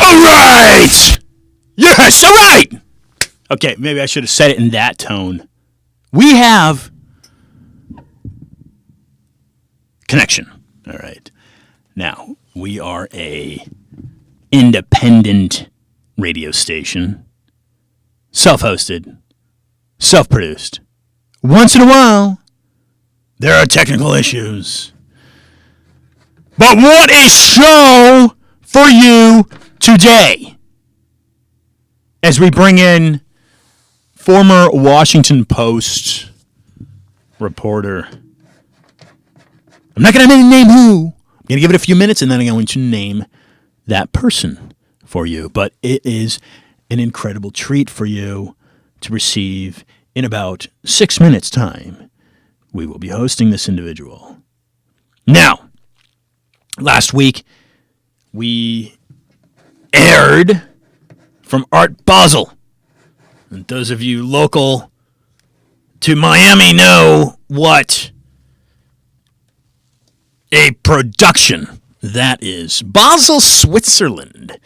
All right! Yes, all right! Okay, maybe I should have said it in that tone. We have connection. All right. Now, we are a independent radio station. Self-hosted. Self-produced. Once in a while, there are technical issues. But what a show for you today! As we bring in former Washington Post reporter. I'm not going to name who. I'm going to give it a few minutes and then I'm going to name that person for you. But it is an incredible treat for you to receive in about 6 minutes' time. We will be hosting this individual. Now, last week, we aired from Art Basel. And those of you local to Miami know what a production that is. Basel, Switzerland.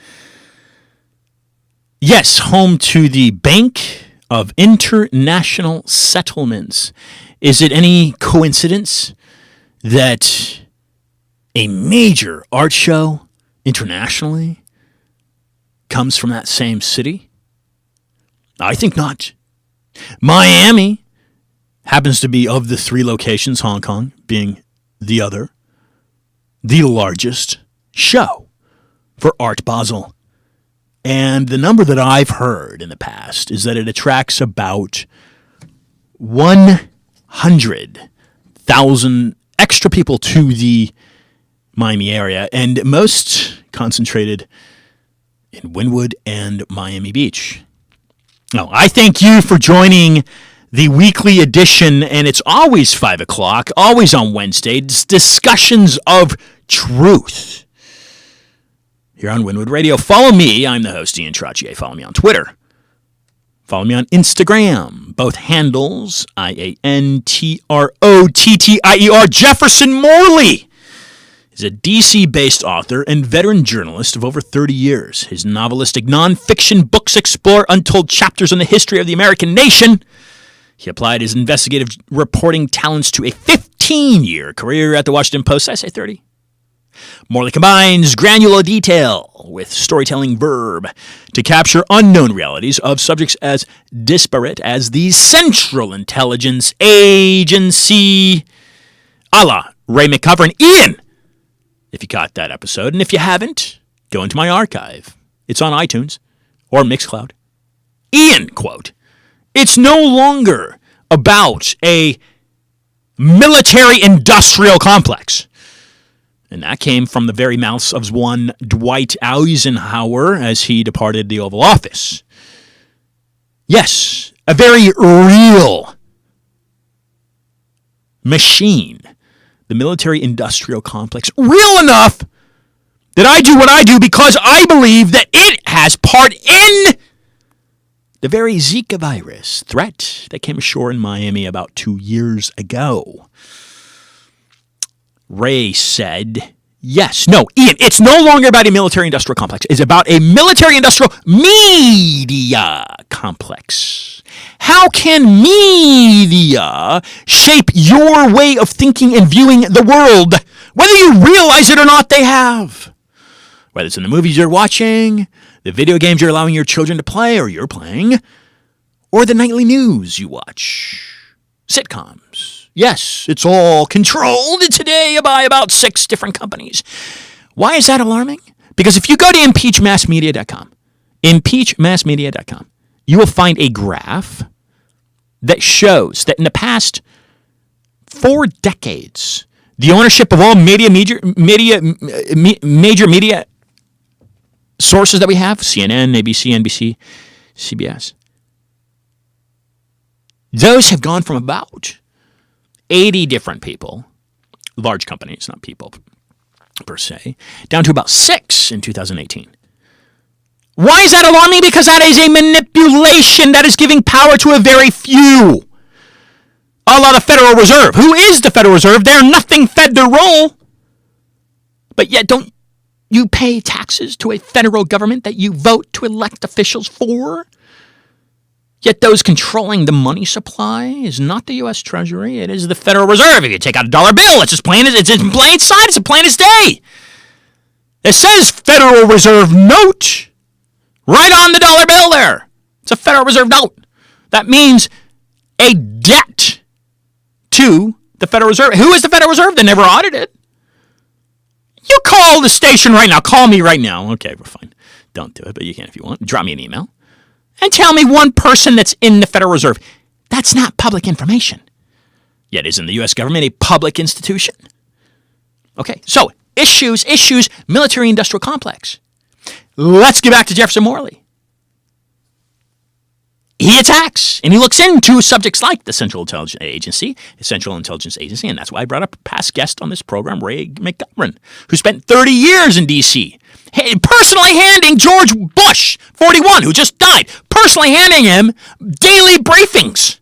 Yes, home to the Bank of International Settlements. Is it any coincidence that a major art show internationally comes from that same city? I think not. Miami happens to be, of the three locations, Hong Kong being the other, the largest show for Art Basel. And the number that I've heard in the past is that it attracts about 100,000 extra people to the Miami area, and most concentrated in Wynwood and Miami Beach. Now, I thank you for joining the weekly edition, and it's always 5 o'clock, always on Wednesdays, Discussions of Truth. Here on Wynwood Radio. Follow me. I'm the host, Ian Trottier. Follow me on Twitter. Follow me on Instagram. Both handles, IANTROTTIER. Jefferson Morley is a DC-based author and veteran journalist of over 30 years. His novelistic nonfiction books explore untold chapters in the history of the American nation. He applied his investigative reporting talents to a 15-year career at the Washington Post. I say 30. Morley combines granular detail with storytelling verve to capture unknown realities of subjects as disparate as the Central Intelligence Agency, a la Ray McGovern. Ian, if you caught that episode, and if you haven't, go into my archive. It's on iTunes or Mixcloud. Ian, quote, "It's no longer about a military-industrial complex." And that came from the very mouths of one Dwight Eisenhower as he departed the Oval Office. Yes, a very real machine. The military-industrial complex. Real enough that I do what I do because I believe that it has part in the very Zika virus threat that came ashore in Miami about 2 years ago. Ray said, yes, no, Ian, it's no longer about a military-industrial complex. It's about a military-industrial media complex. How can media shape your way of thinking and viewing the world? Whether you realize it or not, they have. Whether it's in the movies you're watching, the video games you're allowing your children to play or you're playing, or the nightly news you watch, sitcoms. Yes, it's all controlled today by about 6 different companies. Why is that alarming? Because if you go to impeachmassmedia.com, you will find a graph that shows that in the past 4 decades, the ownership of all major media sources that we have, CNN, ABC, NBC, CBS, those have gone from about 80 different people, large companies, not people per se, down to about 6 in 2018. Why is that alarming? Because that is a manipulation that is giving power to a very few. A la the Federal Reserve. Who is the Federal Reserve? They're nothing federal. But yet, don't You pay taxes to a federal government that you vote to elect officials for. Yet those controlling the money supply is not the U.S. Treasury. It is the Federal Reserve. If you take out a dollar bill, it's in plain sight. It's plain as day. It says Federal Reserve note right on the dollar bill there. It's a Federal Reserve note. That means a debt to the Federal Reserve. Who is the Federal Reserve? They never audited. You call the station right now. Call me right now. Okay, we're fine. Don't do it, but you can if you want. Drop me an email. And tell me one person that's in the Federal Reserve. That's not public information. Yet isn't the U.S. government a public institution? Okay, so issues, military-industrial complex. Let's get back to Jefferson Morley. He attacks, and he looks into subjects like the Central Intelligence Agency, and that's why I brought up a past guest on this program, Ray McGovern, who spent 30 years in D.C., personally handing George Bush, 41, who just died, personally handing him daily briefings.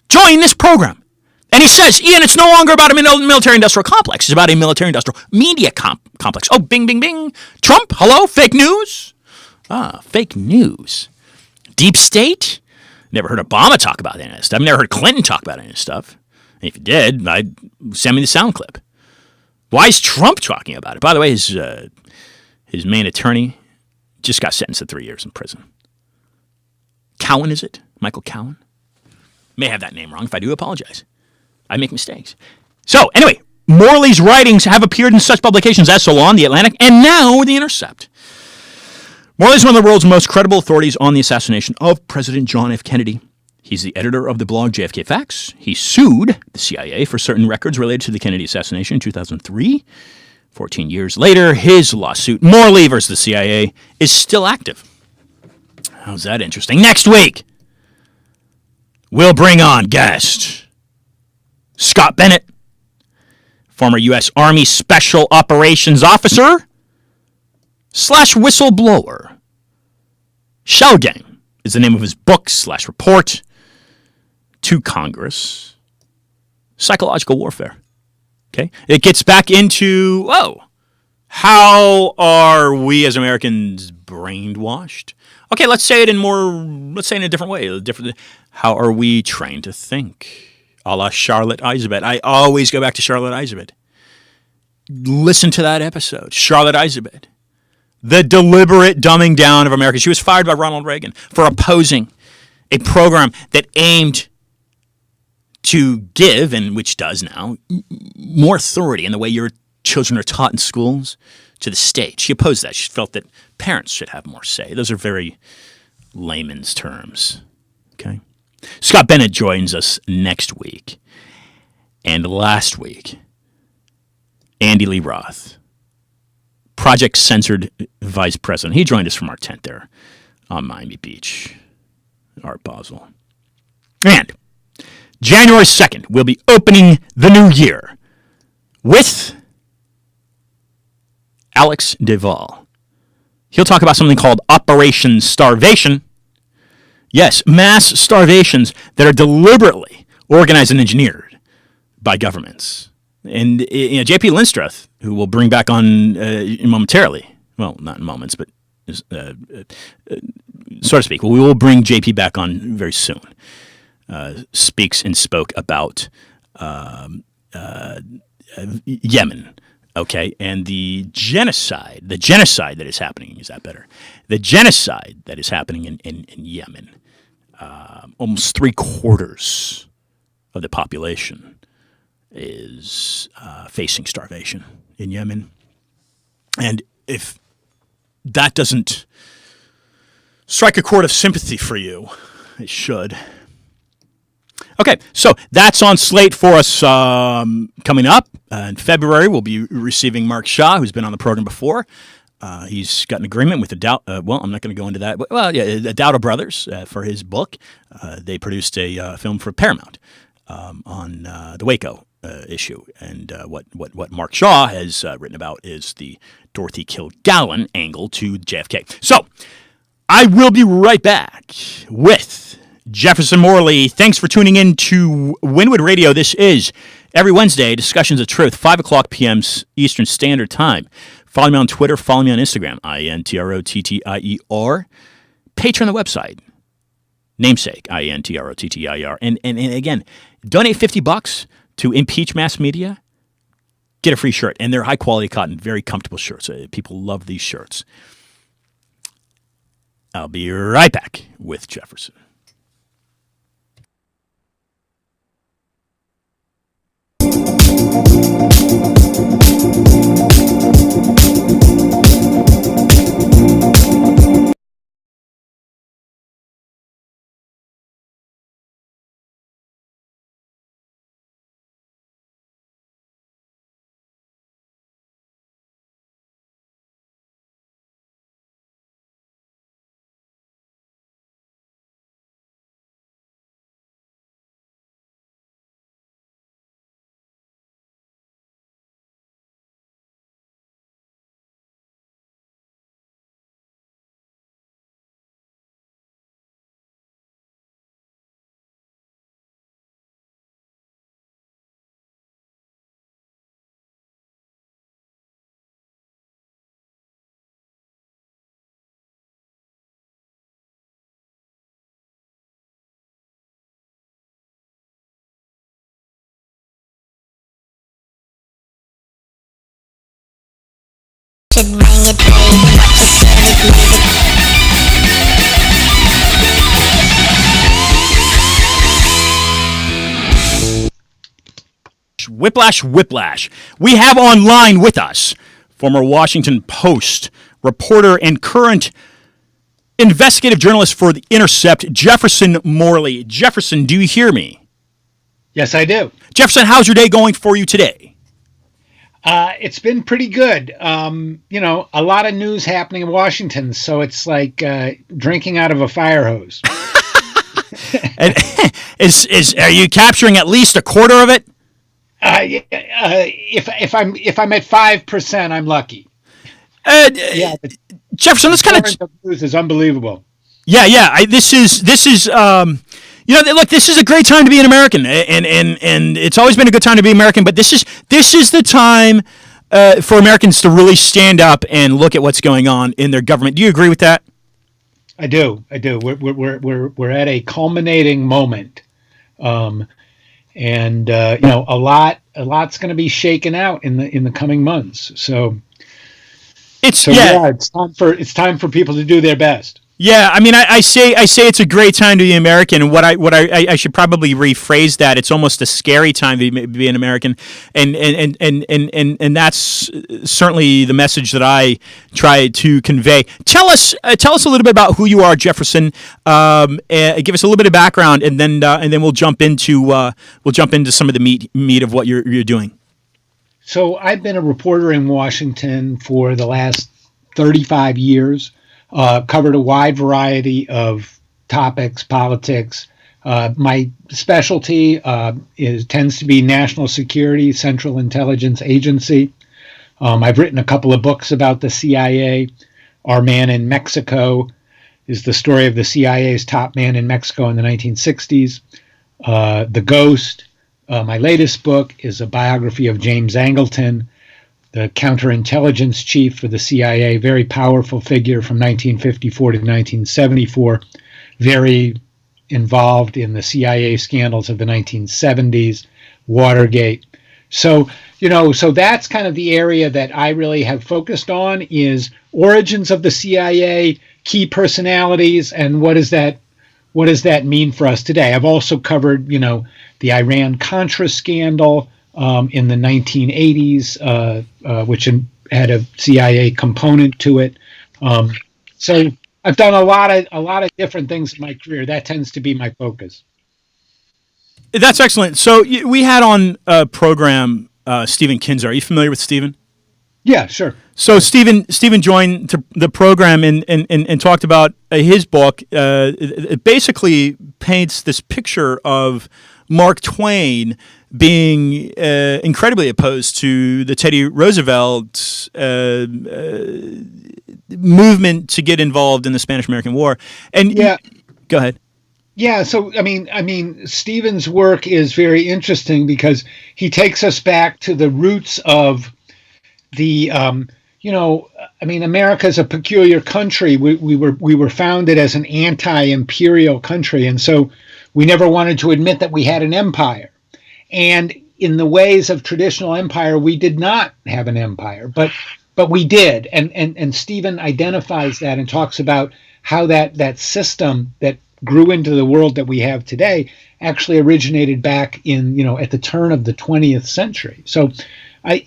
Join this program. And he says, Ian, it's no longer about a military-industrial complex. It's about a military-industrial media complex. Oh, bing, bing, bing. Trump, hello, fake news? Fake news. Deep state? Never heard Obama talk about any of this stuff. I've never heard Clinton talk about any of this stuff. And if you did, I'd send me the sound clip. Why is Trump talking about it? By the way, his main attorney just got sentenced to 3 years in prison. Cowan, is it? Michael Cowan? May have that name wrong. If I do, apologize. I make mistakes. So, anyway, Morley's writings have appeared in such publications as Salon, The Atlantic, and now The Intercept. Morley is one of the world's most credible authorities on the assassination of President John F. Kennedy. He's the editor of the blog JFK Facts. He sued the CIA for certain records related to the Kennedy assassination in 2003. 14 years later, his lawsuit, Morley versus the CIA, is still active. How's that interesting? Next week, we'll bring on guest Scott Bennett, former U.S. Army Special Operations Officer / whistleblower. Shell Game is the name of his book / report to Congress. Psychological warfare. Okay? It gets back into, how are we as Americans brainwashed? Okay, let's say it in a different way. How are we trained to think? A la Charlotte Iserbyt. I always go back to Charlotte Iserbyt. Listen to that episode. Charlotte Iserbyt. The deliberate dumbing down of America. She was fired by Ronald Reagan for opposing a program that aimed to give, and which does now, more authority in the way your children are taught in schools to the state. She opposed that. She felt that parents should have more say. Those are very layman's terms. Okay? Scott Bennett joins us next week. And last week, Andy Lee Roth, Project Censored Vice President. He joined us from our tent there on Miami Beach, Art Basel. And January 2nd, we'll be opening the new year with Alex Duvall. He'll talk about something called Operation Starvation. Yes, mass starvations that are deliberately organized and engineered by governments. And J.P. Lindstruth, who we'll bring back on momentarily, well, not in moments, but so to speak, we will bring J.P. back on very soon, speaks and spoke about Yemen, okay, and the genocide that is happening, is that better? The genocide that is happening in Yemen. Almost 3/4 of the population is facing starvation in Yemen. And if that doesn't strike a chord of sympathy for you, it should. Okay, so that's on slate for us coming up. In February, we'll be receiving Mark Shaw, who's been on the program before. He's got an agreement with the I'm not going to go into that. The Dowda Brothers for his book. They produced a film for Paramount on the Waco issue. And what Mark Shaw has written about is the Dorothy Kilgallen angle to JFK. So I will be right back with Jefferson Morley. Thanks for tuning in to Wynwood Radio. This is every Wednesday, Discussions of Truth, 5 o'clock p.m. Eastern Standard Time. Follow me on Twitter. Follow me on Instagram, INTROTTIER. Patreon the website. Namesake, INTROTTIER. And again, donate $50 to Impeach Mass Media. Get a free shirt. And they're high-quality cotton, very comfortable shirts. People love these shirts. I'll be right back with Jefferson. Bring it, baby. What's your favorite music? Whiplash, whiplash. We have online with us former Washington Post reporter and current investigative journalist for The Intercept, Jefferson Morley. Jefferson, do you hear me? Yes, I do. Jefferson, how's your day going for you today? It's been pretty good. A lot of news happening in Washington, so it's like drinking out of a fire hose. And are you capturing at least a quarter of it? If I'm at 5%, I'm lucky. Jefferson, this kind of news is unbelievable. Yeah. This is look, this is a great time to be an American, and it's always been a good time to be American. But this is the time for Americans to really stand up and look at what's going on in their government. Do you agree with that? I do. We're at a culminating moment, and a lot's going to be shaken out in the coming months. So it's time for people to do their best. Yeah, I mean, I say it's a great time to be American, and what I should probably rephrase that. It's almost a scary time to be an American, and that's certainly the message that I try to convey. Tell us a little bit about who you are, Jefferson. Give us a little bit of background, and then we'll jump into some of the meat of what you're doing. So I've been a reporter in Washington for the last 35 years. Covered a wide variety of topics, politics. My specialty tends to be national security, Central Intelligence Agency. I've written a couple of books about the CIA. Our Man in Mexico is the story of the CIA's top man in Mexico in the 1960s. The Ghost, my latest book, is a biography of James Angleton, the counterintelligence chief for the CIA, very powerful figure from 1954 to 1974, very involved in the CIA scandals of the 1970s, Watergate. So that's kind of the area that I really have focused on, is origins of the CIA, key personalities, and what does that mean for us today. I've also covered, the Iran-Contra scandal, in the 1980s, which had a CIA component to it. So I've done a lot of different things in my career. That tends to be my focus. That's excellent. So we had on a program Stephen Kinzer. Are you familiar with Stephen? Yeah, sure. So Stephen joined the program and talked about his book. It basically paints this picture of Mark Twain being incredibly opposed to the Teddy Roosevelt movement to get involved in the Spanish-American War. And yeah, go ahead. Yeah, so I mean, Stephen's work is very interesting because he takes us back to the roots of the I mean, America is a peculiar country. We were founded as an anti-imperial country, and so we never wanted to admit that we had an empire. And in the ways of traditional empire, we did not have an empire, but we did. And Stephen identifies that and talks about how that system that grew into the world that we have today actually originated back in, at the turn of the 20th century. So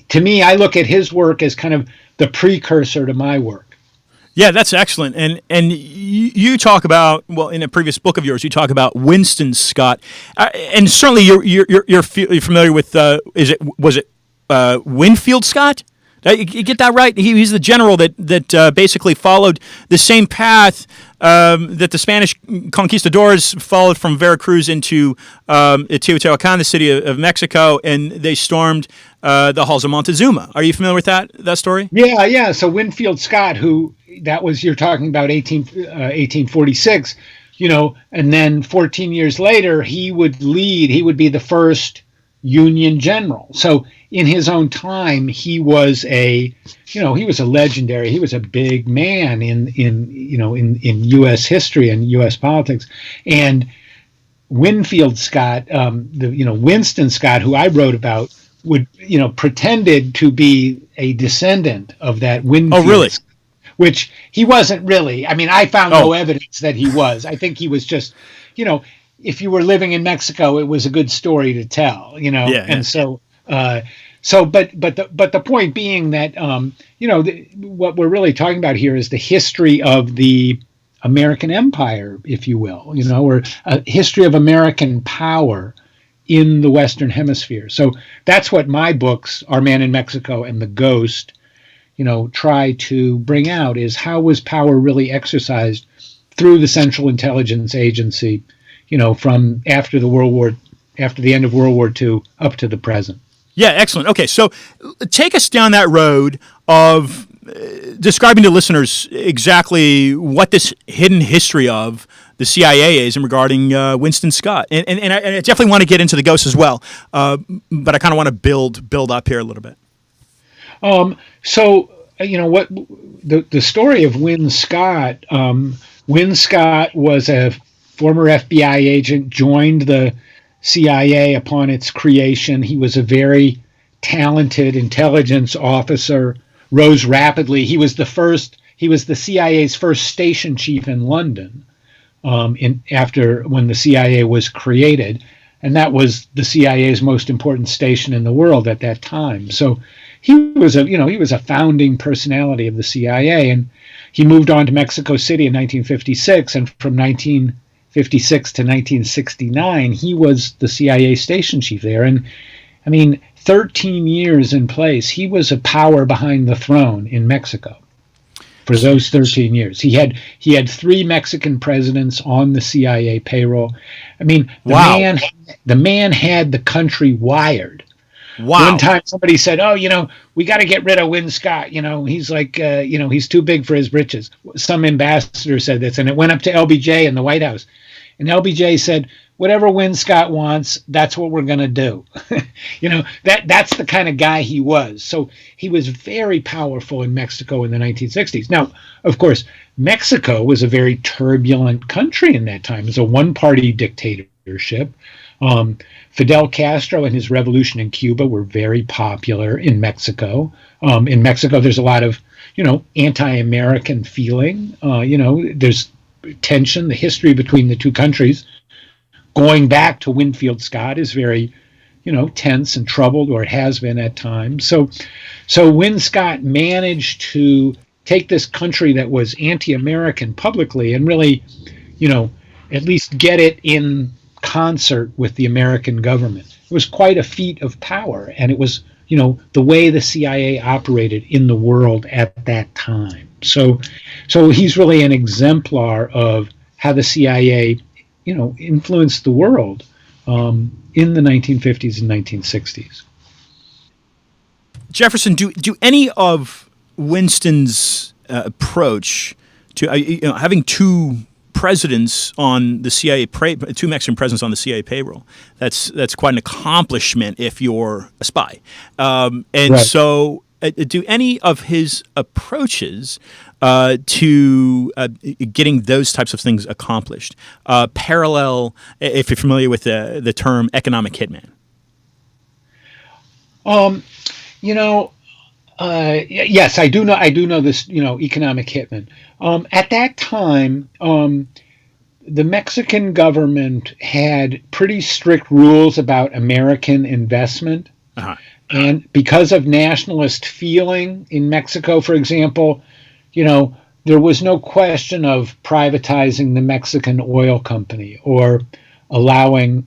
to me, I look at his work as kind of the precursor to my work. Yeah, that's excellent. And you talk about, well, in a previous book of yours, you talk about Winston Scott, and certainly you're familiar with was it Winfield Scott? You get that right? He's the general that basically followed the same path that the Spanish conquistadors followed from Veracruz into Teotihuacan, the city of Mexico, and they stormed the halls of Montezuma. Are you familiar with that story? Yeah. So Winfield Scott, you're talking about 1846, and then 14 years later, he would be the first Union general. So in his own time, he was a legendary. He was a big man in U.S. history and U.S. politics. And Winfield Scott, Winston Scott, who I wrote about, pretended to be a descendant of that Winfield. Oh, really? Which he wasn't really. I mean, I found no evidence that he was. I think he was just, if you were living in Mexico, it was a good story to tell, Yeah. And so, but the point being that, what we're really talking about here is the history of the American empire, if you will, or a history of American power in the Western Hemisphere. So that's what my books, Our Man in Mexico and The Ghost, try to bring out, is how was power really exercised through the Central Intelligence Agency, from after the end of World War II up to the present. Yeah, excellent. Okay, so take us down that road of describing to listeners exactly what this hidden history of the CIA is in regarding Winston Scott. And I definitely want to get into the ghost as well, but I kind of want to build up here a little bit. So what the story of Win Scott. Win Scott was a former FBI agent, joined the CIA upon its creation. He was a very talented intelligence officer, rose rapidly. He was the CIA's first station chief in London, after when the CIA was created, and that was the CIA's most important station in the world at that time. So he was a founding personality of the CIA, and he moved on to Mexico City in 1956, and from 1956 to 1969, he was the CIA station chief there. And 13 years in place, he was a power behind the throne in Mexico for those 13 years. He had 3 Mexican presidents on the CIA payroll. Wow. The man had the country wired. Wow. One time somebody said, we got to get rid of Win Scott. He's like, he's too big for his britches. Some ambassador said this, and it went up to LBJ in the White House. And LBJ said, whatever Win Scott wants, that's what we're going to do. That's the kind of guy he was. So he was very powerful in Mexico in the 1960s. Now, of course, Mexico was a very turbulent country in that time. It was a one-party dictatorship. Fidel Castro and his revolution in Cuba were very popular in Mexico. In Mexico, there's a lot of, anti-American feeling. There's tension. The history between the two countries, going back to Winfield Scott, is very, tense and troubled, or it has been at times. So Win Scott managed to take this country that was anti-American publicly and really, at least get it in concert with the American government. It was quite a feat of power, and it was, the way the CIA operated in the world at that time. So he's really an exemplar of how the CIA, influenced the world in the 1950s and 1960s. Jefferson, do any of Winston's approach to having 2 presidents on the CIA, 2 Mexican presidents on the CIA payroll, that's quite an accomplishment if you're a spy. And right. So do any of his approaches to getting those types of things accomplished parallel, if you're familiar with the term economic hitman? Yes, I do know. I do know this. Economic hitman. At that time, the Mexican government had pretty strict rules about American investment. Uh-huh. And because of nationalist feeling in Mexico, for example, there was no question of privatizing the Mexican oil company or allowing,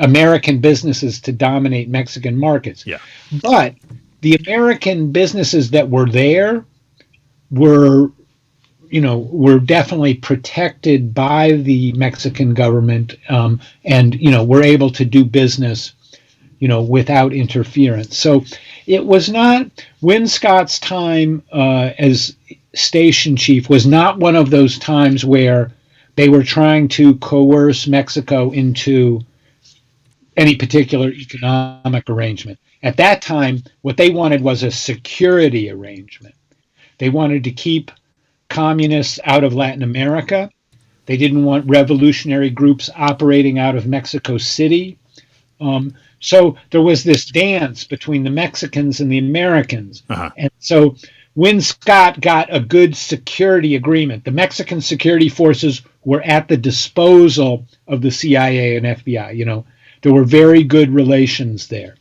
American businesses to dominate Mexican markets. Yeah. But the American businesses that were there were definitely protected by the Mexican government, and were able to do business, without interference. So it was not Win Scott's time as station chief was not one of those times where they were trying to coerce Mexico into any particular economic arrangement. At that time, what they wanted was a security arrangement. They wanted to keep communists out of Latin America. They didn't want revolutionary groups operating out of Mexico City. So there was this dance between the Mexicans and the Americans. Uh-huh. And so Win Scott got a good security agreement. The Mexican security forces were at the disposal of the CIA and FBI. There were very good relations there.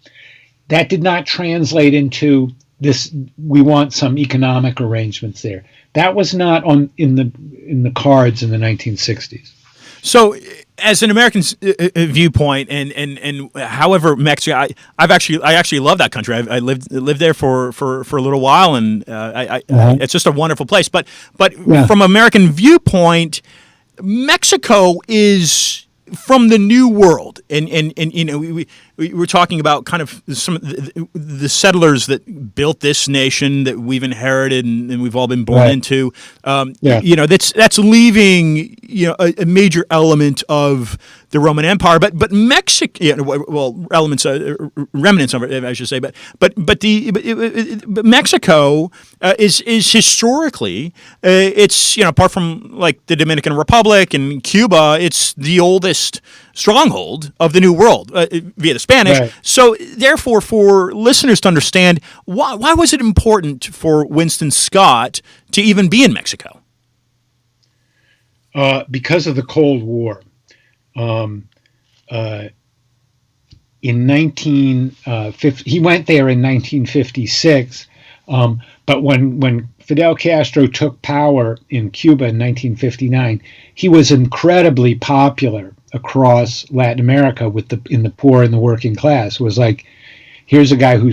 That did not translate into this, we want some economic arrangements there. That was not in the cards in the 1960s. So, as an American viewpoint, and however Mexico, I actually love that country. I lived there for a little while, and it's just a wonderful place. But from American viewpoint, Mexico is from the New World, and we were talking about kind of some of the settlers that built this nation that we've inherited and we've all been born into. That's leaving a major element of the Roman Empire, but Mexico, remnants of it, I should say, but Mexico is historically, it's apart from like the Dominican Republic and Cuba, it's the oldest stronghold of the New World via the Spanish. Right. So therefore, for listeners to understand, why was it important for Winston Scott to even be in Mexico? Because of the Cold War. In 1950, he went there in 1956, but when Fidel Castro took power in Cuba in 1959, he was incredibly popular across Latin America in the poor and the working class. It was like, here's a guy who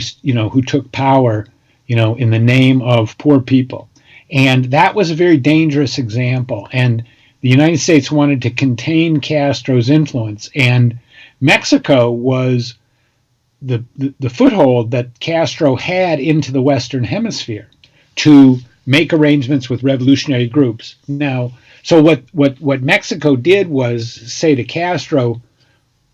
took power, in the name of poor people, and that was a very dangerous example. And the United States wanted to contain Castro's influence, and Mexico was the foothold that Castro had into the Western Hemisphere to make arrangements with revolutionary groups. Now, so what Mexico did was say to Castro,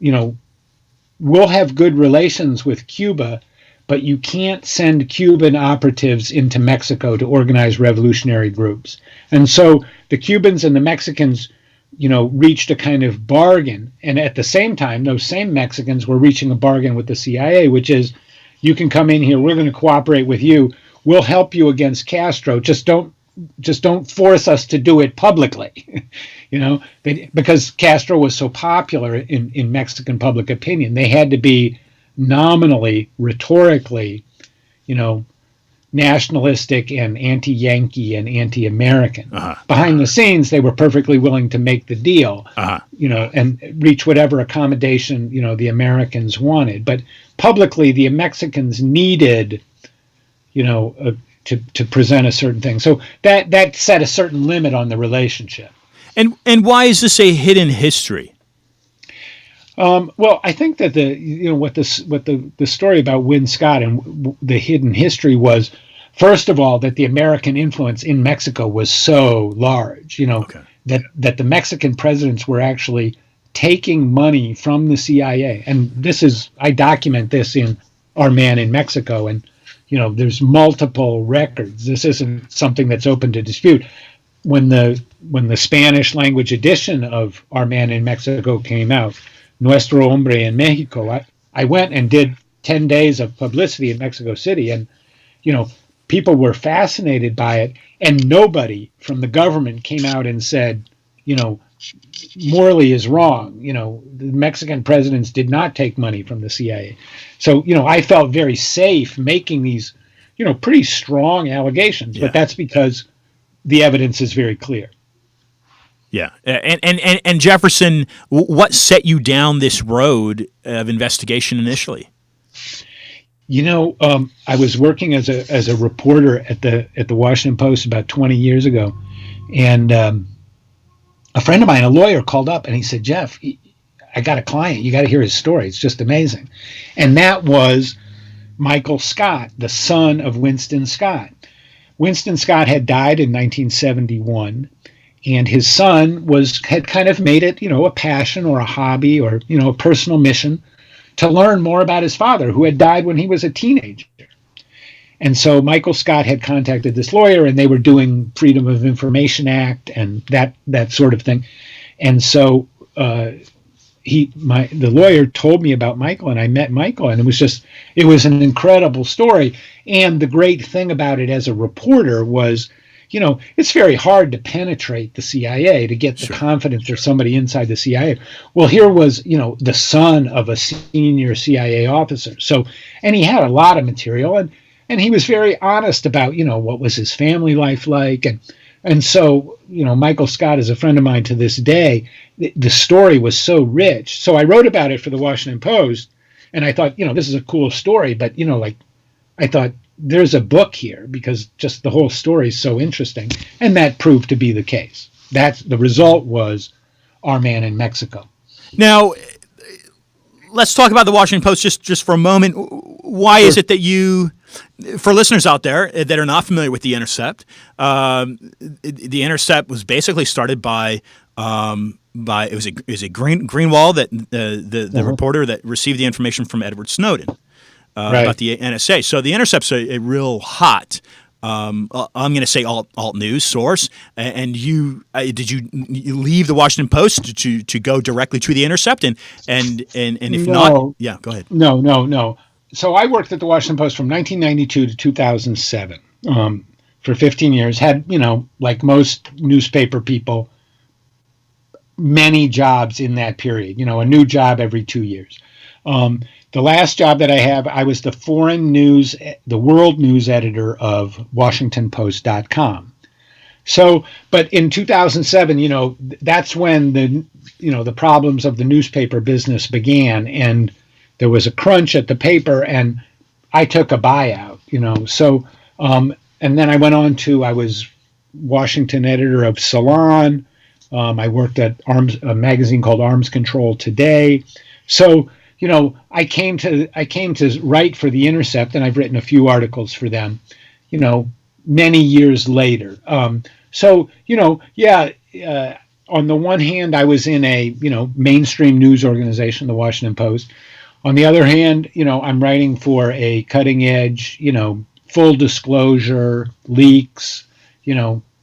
we'll have good relations with Cuba, but you can't send Cuban operatives into Mexico to organize revolutionary groups. And so the Cubans and the Mexicans, reached a kind of bargain. And at the same time, those same Mexicans were reaching a bargain with the CIA, which is, you can come in here, we're going to cooperate with you, we'll help you against Castro, just don't force us to do it publicly. Because Castro was so popular in Mexican public opinion, they had to be nominally, rhetorically, nationalistic and anti-Yankee and anti-American. Uh-huh. Behind the scenes, they were perfectly willing to make the deal, and reach whatever accommodation, the Americans wanted. But publicly, the Mexicans needed, to present a certain thing. So that set a certain limit on the relationship. And why is this a hidden history? Well, I think that the story about Win Scott and the hidden history was, first of all, that the American influence in Mexico was so large, that the Mexican presidents were actually taking money from the CIA. And I document this in our man in Mexico. And, there's multiple records. This isn't something that's open to dispute. When the Spanish language edition of Our Man in Mexico came out, Nuestro Hombre en Mexico, I went and did 10 days of publicity in Mexico City, and people were fascinated by it, and nobody from the government came out and said, Morley is wrong. The Mexican presidents did not take money from the CIA. So, I felt very safe making these, pretty strong allegations, but that's because the evidence is very clear. Yeah, and Jefferson, what set you down this road of investigation initially? I was working as a reporter at the Washington Post about 20 years ago, and a friend of mine, a lawyer, called up and he said, "Jeff, I got a client. You got to hear his story. It's just amazing." And that was Michael Scott, the son of Winston Scott. Winston Scott had died in 1971, and his son had kind of made it, a passion or a hobby or, a personal mission to learn more about his father, who had died when he was a teenager. And so Michael Scott had contacted this lawyer, and they were doing Freedom of Information Act and that sort of thing. And so the lawyer told me about Michael, and I met Michael, and it was an incredible story. And the great thing about it as a reporter was, it's very hard to penetrate the CIA, to get the confidence of somebody inside the CIA. Well, here was, the son of a senior CIA officer. So, and he had a lot of material, and he was very honest about, what was his family life like. And so, Michael Scott is a friend of mine to this day. The story was so rich. So I wrote about it for the Washington Post, and I thought, this is a cool story, but, I thought there's a book here because just the whole story is so interesting. And that proved to be the case. The result was Our Man in Mexico. Now, let's talk about the Washington Post just for a moment. Why is it that you, for listeners out there that are not familiar with The Intercept, The Intercept was basically started by it was a Greenwald, that the reporter that received the information from Edward Snowden about the NSA. So The Intercept's a real hot, I'm going to say alt news source. And did you leave the Washington Post to go directly to The Intercept? And if not, yeah, go ahead. No. So I worked at the Washington Post from 1992 to 2007 for 15 years. Had, like most newspaper people, many jobs in that period, a new job every 2 years. The last job that I have, I was the the world news editor of WashingtonPost.com. So, but in 2007, that's when the problems of the newspaper business began, and there was a crunch at the paper, and I took a buyout, So, and then I went on I was Washington editor of Salon. I worked at a magazine called Arms Control Today. So, I came to write for The Intercept, and I've written a few articles for them, many years later. So, on the one hand, I was in a, mainstream news organization, the Washington Post. On the other hand, I'm writing for a cutting edge, full disclosure, leaks,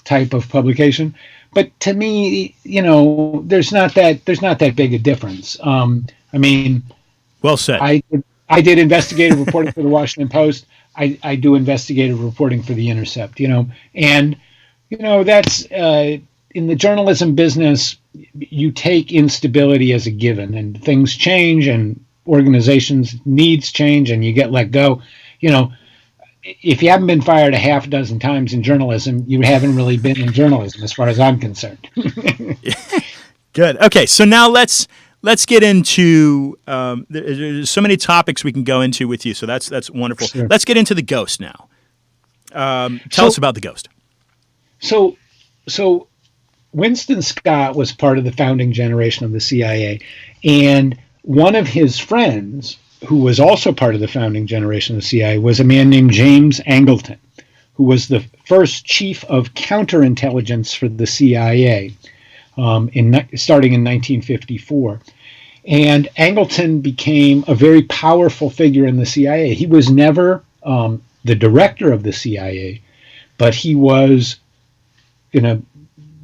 type of publication. But to me, there's not that big a difference. Well said. I did investigative reporting for the Washington Post. I do investigative reporting for The Intercept, and, that's in the journalism business, you take instability as a given, and things change, and organizations' needs change, and you get let go. If you haven't been fired a half dozen times in journalism, you haven't really been in journalism, as far as I'm concerned. Good. Okay, so now let's get into there's so many topics we can go into with you, so that's wonderful. Sure. Let's get into the ghost now. Tell us about the ghost. So Winston Scott was part of the founding generation of the CIA, and one of his friends, who was also part of the founding generation of the CIA, was a man named James Angleton, who was the first chief of counterintelligence for the CIA starting in 1954. And Angleton became a very powerful figure in the CIA. He was never the director of the CIA, but he was in a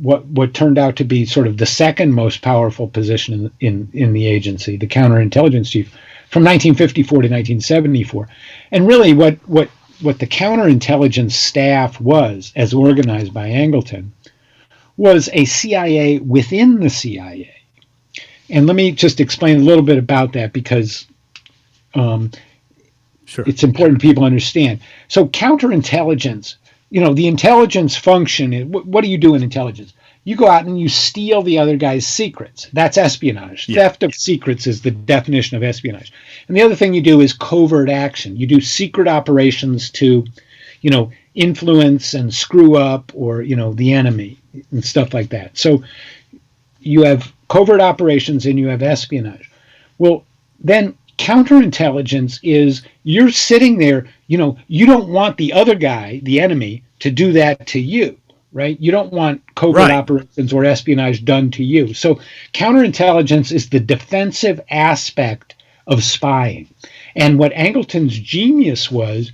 what turned out to be sort of the second most powerful position in the agency, the counterintelligence chief, from 1954 to 1974. And really what the counterintelligence staff was, as organized by Angleton, was a CIA within the CIA. And let me just explain a little bit about that, because Sure. it's important people understand. So counterintelligence, the intelligence function, what do you do in intelligence? You go out and you steal the other guy's secrets. That's espionage. Yeah. Theft of secrets is the definition of espionage. And the other thing you do is covert action. You do secret operations to, influence and screw up, or, the enemy and stuff like that. So you have covert operations and you have espionage. Well, then counterintelligence is you're sitting there, you don't want the other guy, the enemy, to do that to you, right? You don't want covert operations or espionage done to you. So counterintelligence is the defensive aspect of spying. And what Angleton's genius was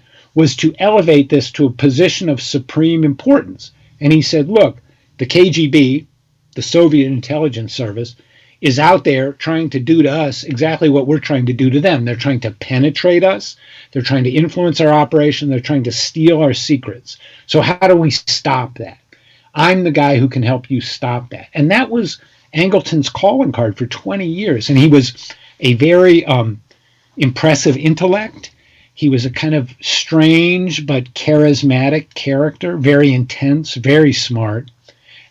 to elevate this to a position of supreme importance. And he said, look, the KGB, the Soviet intelligence service, is out there trying to do to us exactly what we're trying to do to them. They're trying to penetrate us. They're trying to influence our operation. They're trying to steal our secrets. So how do we stop that? I'm the guy who can help you stop that. And that was Angleton's calling card for 20 years. And he was a very impressive intellect. He was a kind of strange but charismatic character, very intense, very smart.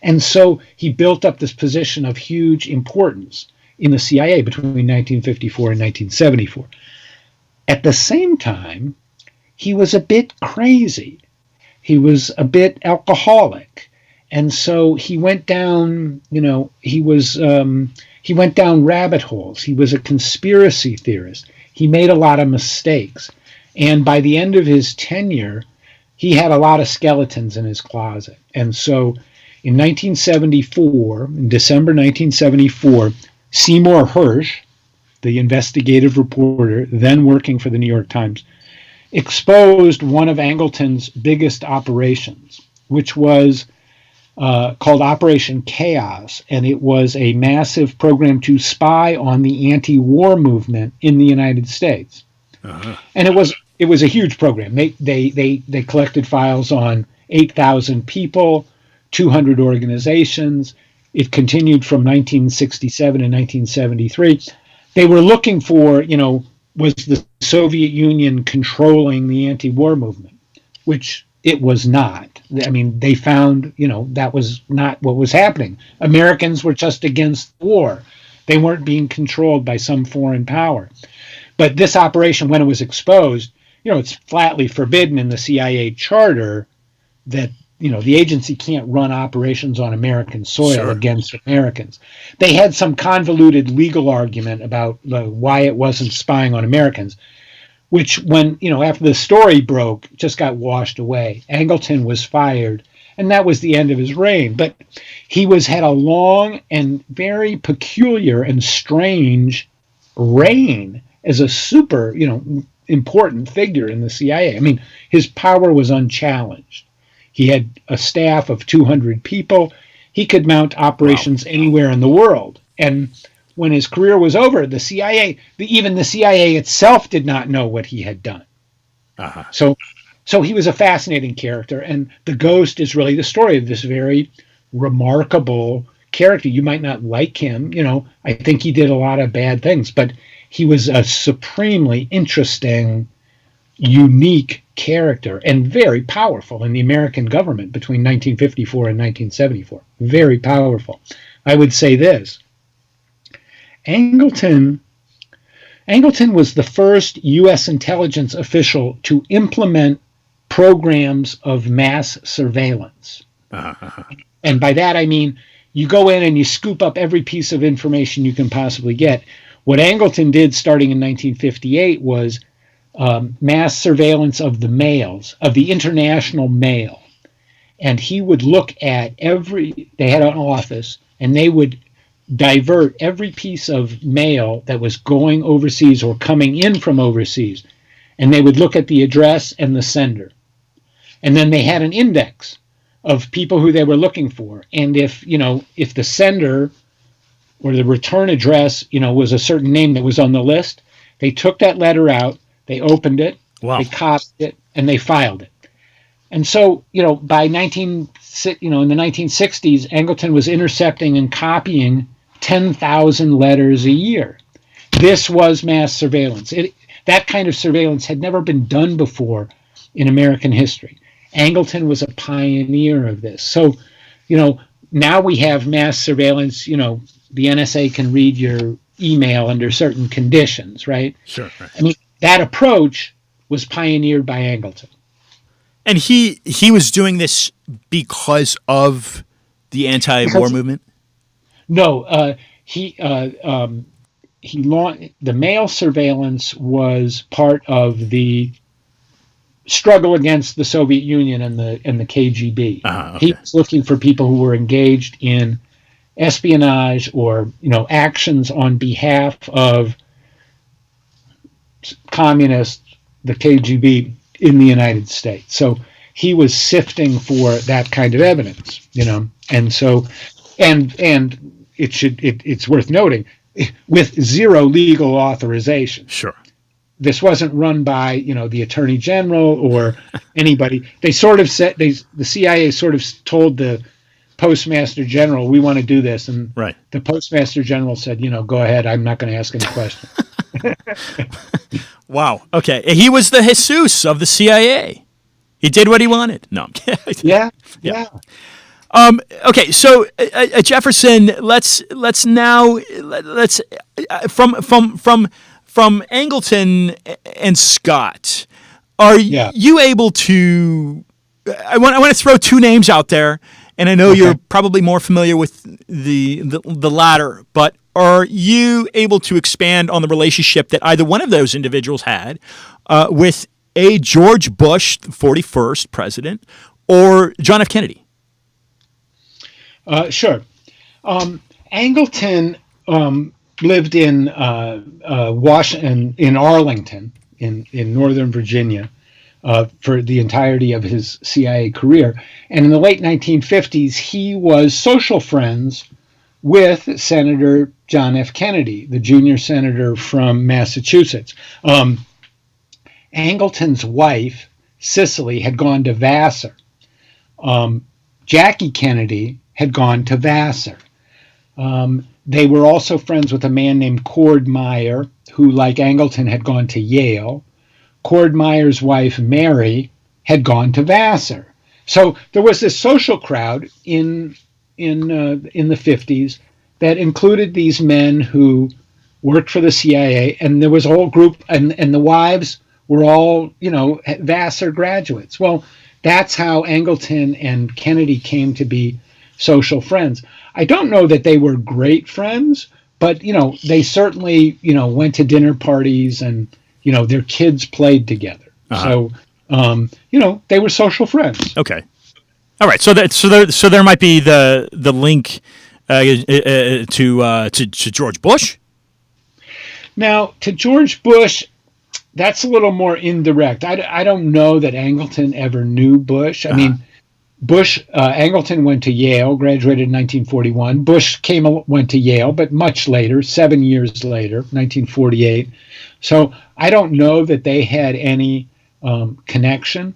And so he built up this position of huge importance in the CIA between 1954 and 1974. At the same time, he was a bit crazy. He was a bit alcoholic. And so he went down, he went down rabbit holes. He was a conspiracy theorist. He made a lot of mistakes. And by the end of his tenure, he had a lot of skeletons in his closet. And so in 1974, in December 1974, Seymour Hersh, the investigative reporter, then working for the New York Times, exposed one of Angleton's biggest operations, which was called Operation Chaos, and it was a massive program to spy on the anti-war movement in the United States. Uh-huh. And it was a huge program. They collected files on 8,000 people, 200 organizations. It continued from 1967 and 1973. They were looking for, was the Soviet Union controlling the anti-war movement, which it was not. I mean, they found, that was not what was happening. Americans were just against the war. They weren't being controlled by some foreign power. But this operation, when it was exposed, it's flatly forbidden in the CIA charter that, the agency can't run operations on American soil against Americans. They had some convoluted legal argument about why it wasn't spying on Americans, which when, after the story broke, just got washed away. Angleton was fired, and that was the end of his reign. But he had a long and very peculiar and strange reign as a super, important figure in the CIA. I mean, his power was unchallenged. He had a staff of 200 people. He could mount operations anywhere in the world. And when his career was over, the CIA, even the CIA itself did not know what he had done. Uh-huh. So he was a fascinating character. And The Ghost is really the story of this very remarkable character. You might not like him. I think he did a lot of bad things, but he was a supremely interesting, unique character and very powerful in the American government between 1954 and 1974. Very powerful. I would say this. Angleton was the first U.S. intelligence official to implement programs of mass surveillance. Uh-huh. And by that I mean you go in and you scoop up every piece of information you can possibly get. What Angleton did starting in 1958 was mass surveillance of the mails, of the international mail. And he would look at they had an office, and they would divert every piece of mail that was going overseas or coming in from overseas. And they would look at the address and the sender. And then they had an index of people who they were looking for. And if the sender or the return address, was a certain name that was on the list, they took that letter out, they opened it, Wow. they copied it, and they filed it. And so, by in the 1960s, Angleton was intercepting and copying 10,000 letters a year. This was mass surveillance. That kind of surveillance had never been done before in American history. Angleton was a pioneer of this. So, now we have mass surveillance. The NSA can read your email under certain conditions, right? Sure. Right. I mean, that approach was pioneered by Angleton. And he was doing this because of the anti-war movement? No, the mail surveillance was part of the struggle against the Soviet Union and the KGB. Okay. He was looking for people who were engaged in espionage or actions on behalf of communists, the KGB in the United States. So he was sifting for that kind of evidence, and so and it's worth noting, with zero legal authorization. Sure. This wasn't run by the Attorney General or anybody. They sort of said the CIA sort of told the Postmaster General, we want to do this, and right. The Postmaster General said, go ahead, I'm not going to ask any questions. Wow. Okay. He was the Jesus of the CIA. He did what he wanted. No, I'm kidding. Yeah. Okay, so Jefferson, let's from Angleton and Scott, are you able to? I want to throw two names out there, and I know you're probably more familiar with the latter, but are you able to expand on the relationship that either one of those individuals had with a George Bush, the 41st president, or John F. Kennedy? Sure. Angleton lived in Washington, in Arlington, in Northern Virginia, for the entirety of his CIA career. And in the late 1950s, he was social friends with Senator John F. Kennedy, the junior senator from Massachusetts. Angleton's wife, Cicely, had gone to Vassar. Jackie Kennedy had gone to Vassar. They were also friends with a man named Cord Meyer, who, like Angleton, had gone to Yale. Cord Meyer's wife, Mary, had gone to Vassar. So there was this social crowd in the 50s that included these men who worked for the CIA, and there was a whole group, and the wives were all, Vassar graduates. Well, that's how Angleton and Kennedy came to be social friends. I don't know that they were great friends, but, they certainly, went to dinner parties and, their kids played together. So, they were social friends. Okay. All right. So there might be the link to George Bush. Now, to George Bush, that's a little more indirect. I don't know that Angleton ever knew Bush. I mean, Angleton went to Yale, graduated in 1941. Bush went to Yale, but much later, 7 years later, 1948. So I don't know that they had any connection.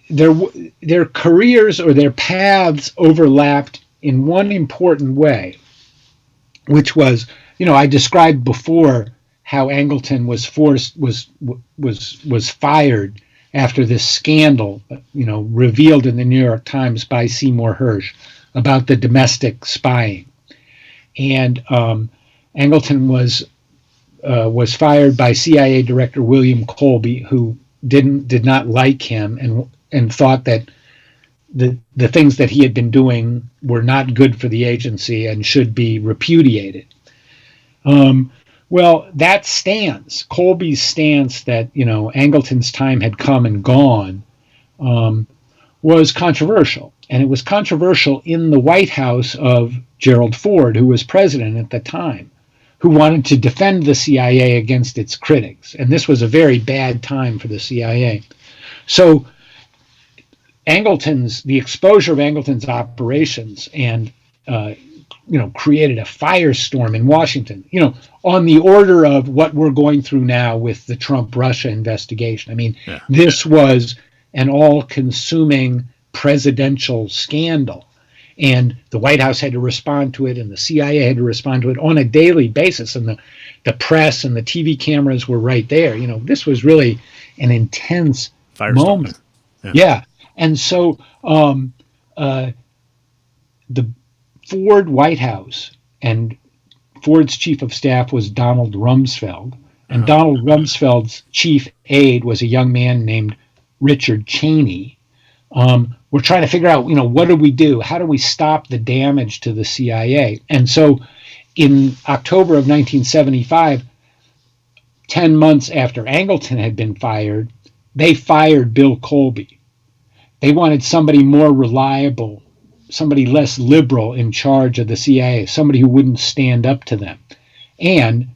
Their careers or their paths overlapped in one important way, which was, I described before how Angleton was fired after this scandal, revealed in the New York Times by Seymour Hersh about the domestic spying. And Angleton was fired by CIA Director William Colby, who did not like him and thought that the things that he had been doing were not good for the agency and should be repudiated. Well, that stance, Colby's stance that, Angleton's time had come and gone, was controversial. And it was controversial in the White House of Gerald Ford, who was president at the time, who wanted to defend the CIA against its critics. And this was a very bad time for the CIA. So the exposure of Angleton's operations and created a firestorm in Washington, on the order of what we're going through now with the Trump-Russia investigation. I mean, This was an all-consuming presidential scandal, and the White House had to respond to it, and the CIA had to respond to it on a daily basis, and the press and the TV cameras were right there. This was really an intense moment. Yeah. And so the Ford White House, and Ford's chief of staff was Donald Rumsfeld, and Donald Rumsfeld's chief aide was a young man named Richard Cheney. We're trying to figure out, what do we do? How do we stop the damage to the CIA? And so in October of 1975, 10 months after Angleton had been fired, they fired Bill Colby. They wanted somebody more reliable, somebody less liberal in charge of the CIA, somebody who wouldn't stand up to them. And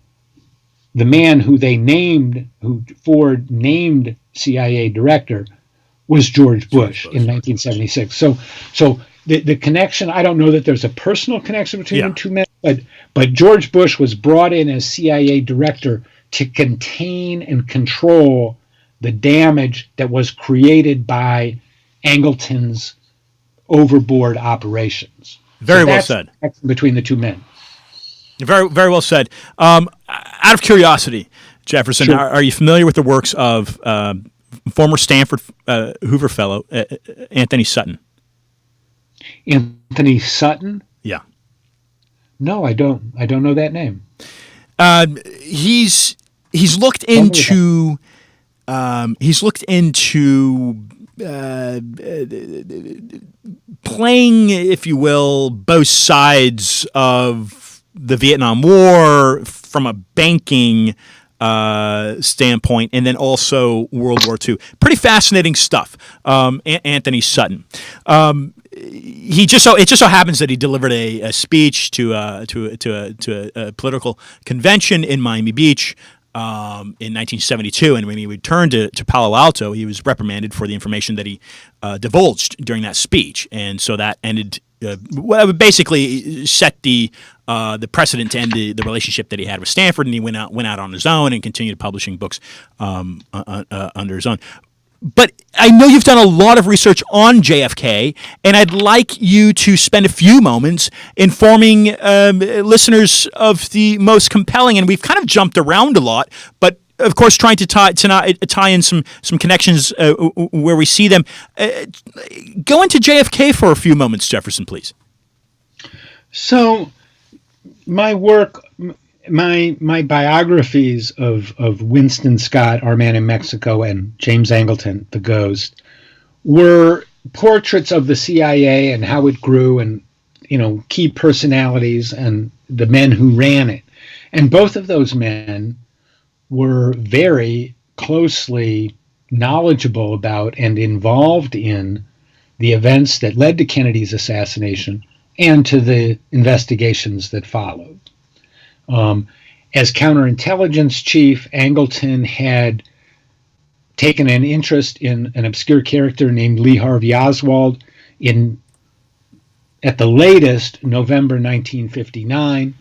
the man who Ford named CIA director, was George Bush in 1976. So the connection, I don't know that there's a personal connection between the two men, but George Bush was brought in as CIA director to contain and control the damage that was created by Angleton's overboard operations. Very well said. Between the two men. Very, very well said. Out of curiosity, Jefferson, Sure. are you familiar with the works of former Stanford Hoover Fellow Anthony Sutton? Anthony Sutton? Yeah. No, I don't. I don't know that name. He's looked into playing, if you will, both sides of the Vietnam War from a banking standpoint, and then also World War II. Pretty fascinating stuff. Anthony Sutton. It just so happens that he delivered a speech to a political convention in Miami Beach in 1972, and when he returned to Palo Alto, he was reprimanded for the information that he divulged during that speech, and so that ended. Basically set the precedent to end the relationship that he had with Stanford, and he went out on his own and continued publishing books under his own. But I know you've done a lot of research on JFK, and I'd like you to spend a few moments informing listeners of the most compelling, and we've kind of jumped around a lot, but of course trying to tie in some connections where we see them. Go into JFK for a few moments, Jefferson, please. So my work, my biographies of Winston Scott, Our Man in Mexico, and James Angleton, The Ghost, were portraits of the CIA and how it grew, and key personalities and the men who ran it. And both of those men were very closely knowledgeable about and involved in the events that led to Kennedy's assassination and to the investigations that followed. As counterintelligence chief, Angleton had taken an interest in an obscure character named Lee Harvey Oswald at the latest, November 1959,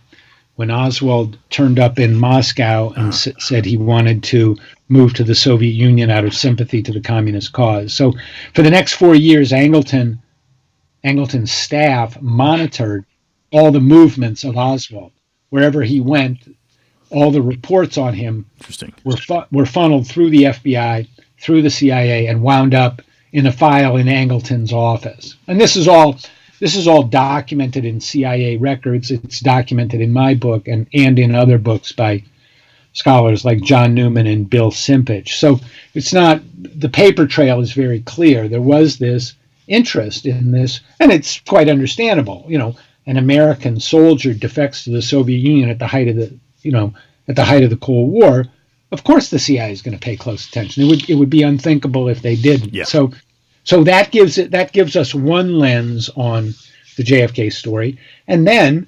when Oswald turned up in Moscow and said he wanted to move to the Soviet Union out of sympathy to the communist cause. So for the next 4 years, Angleton's staff monitored all the movements of Oswald. Wherever he went, all the reports on him were funneled through the FBI, through the CIA, and wound up in a file in Angleton's office. And this is all documented in CIA records. It's documented in my book and in other books by scholars like John Newman and Bill Simpich. So it's not, the paper trail is very clear. There was this interest in this, and it's quite understandable. An American soldier defects to the Soviet Union at the height of the Cold War. Of course, the CIA is going to pay close attention. It would be unthinkable if they didn't. Yeah. So that gives us one lens on the JFK story. And then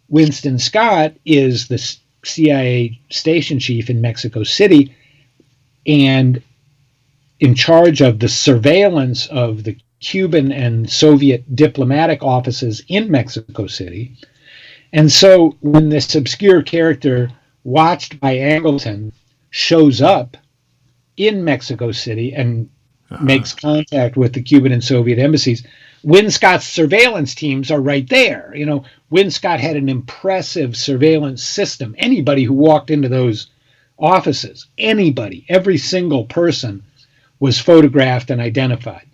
Winston Scott is the CIA station chief in Mexico City and in charge of the surveillance of the Cuban and Soviet diplomatic offices in Mexico City. And so when this obscure character, watched by Angleton, shows up in Mexico City and makes contact with the Cuban and Soviet embassies, Win Scott's surveillance teams are right there. You know, Win Scott had an impressive surveillance system. Anybody who walked into those offices, anybody, every single person was photographed and identified.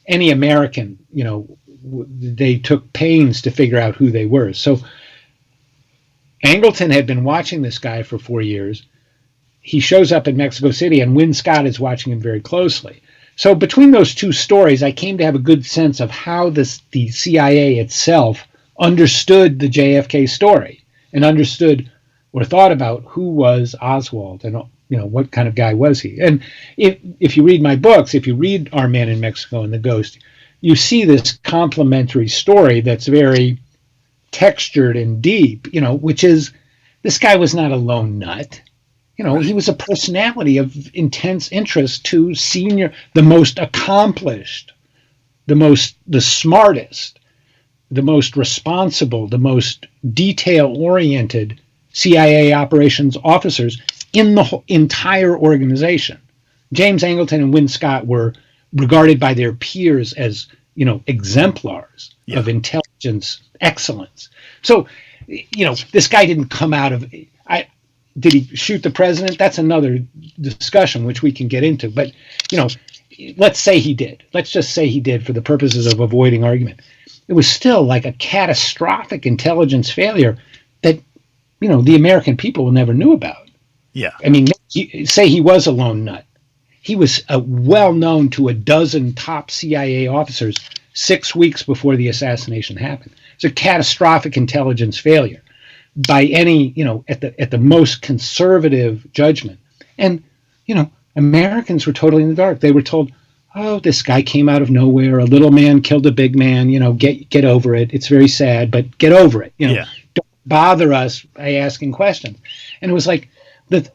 Any American, you know, they took pains to figure out who they were. So Angleton had been watching this guy for 4 years. He shows up in Mexico City, and Win Scott is watching him very closely. So between those two stories, I came to have a good sense of how the CIA itself understood the JFK story and understood or thought about who was Oswald and, you know, what kind of guy was he. And if you read my books, if you read Our Man in Mexico and The Ghost, you see this complementary story that's very textured and deep, you know, which is this guy was not a lone nut. You know, he was a personality of intense interest to the most accomplished, the smartest, the most responsible, the most detail-oriented CIA operations officers in the entire organization. James Angleton and Win Scott were regarded by their peers as, you know, exemplars of intelligence excellence. So, you know, this guy didn't come out of... Did he shoot the president? That's another discussion, which we can get into. But, you know, let's say he did. Let's just say he did for the purposes of avoiding argument. It was still like a catastrophic intelligence failure that, you know, the American people never knew about. Yeah. I mean, say he was a lone nut. He was well known to a dozen top CIA officers 6 weeks before the assassination happened. It's a catastrophic intelligence failure by any, you know, at the most conservative judgment. And, you know, Americans were totally in the dark. They were told, oh, this guy came out of nowhere. A little man killed a big man. You know, get over it. It's very sad, but get over it. You know, don't bother us by asking questions. And it was like the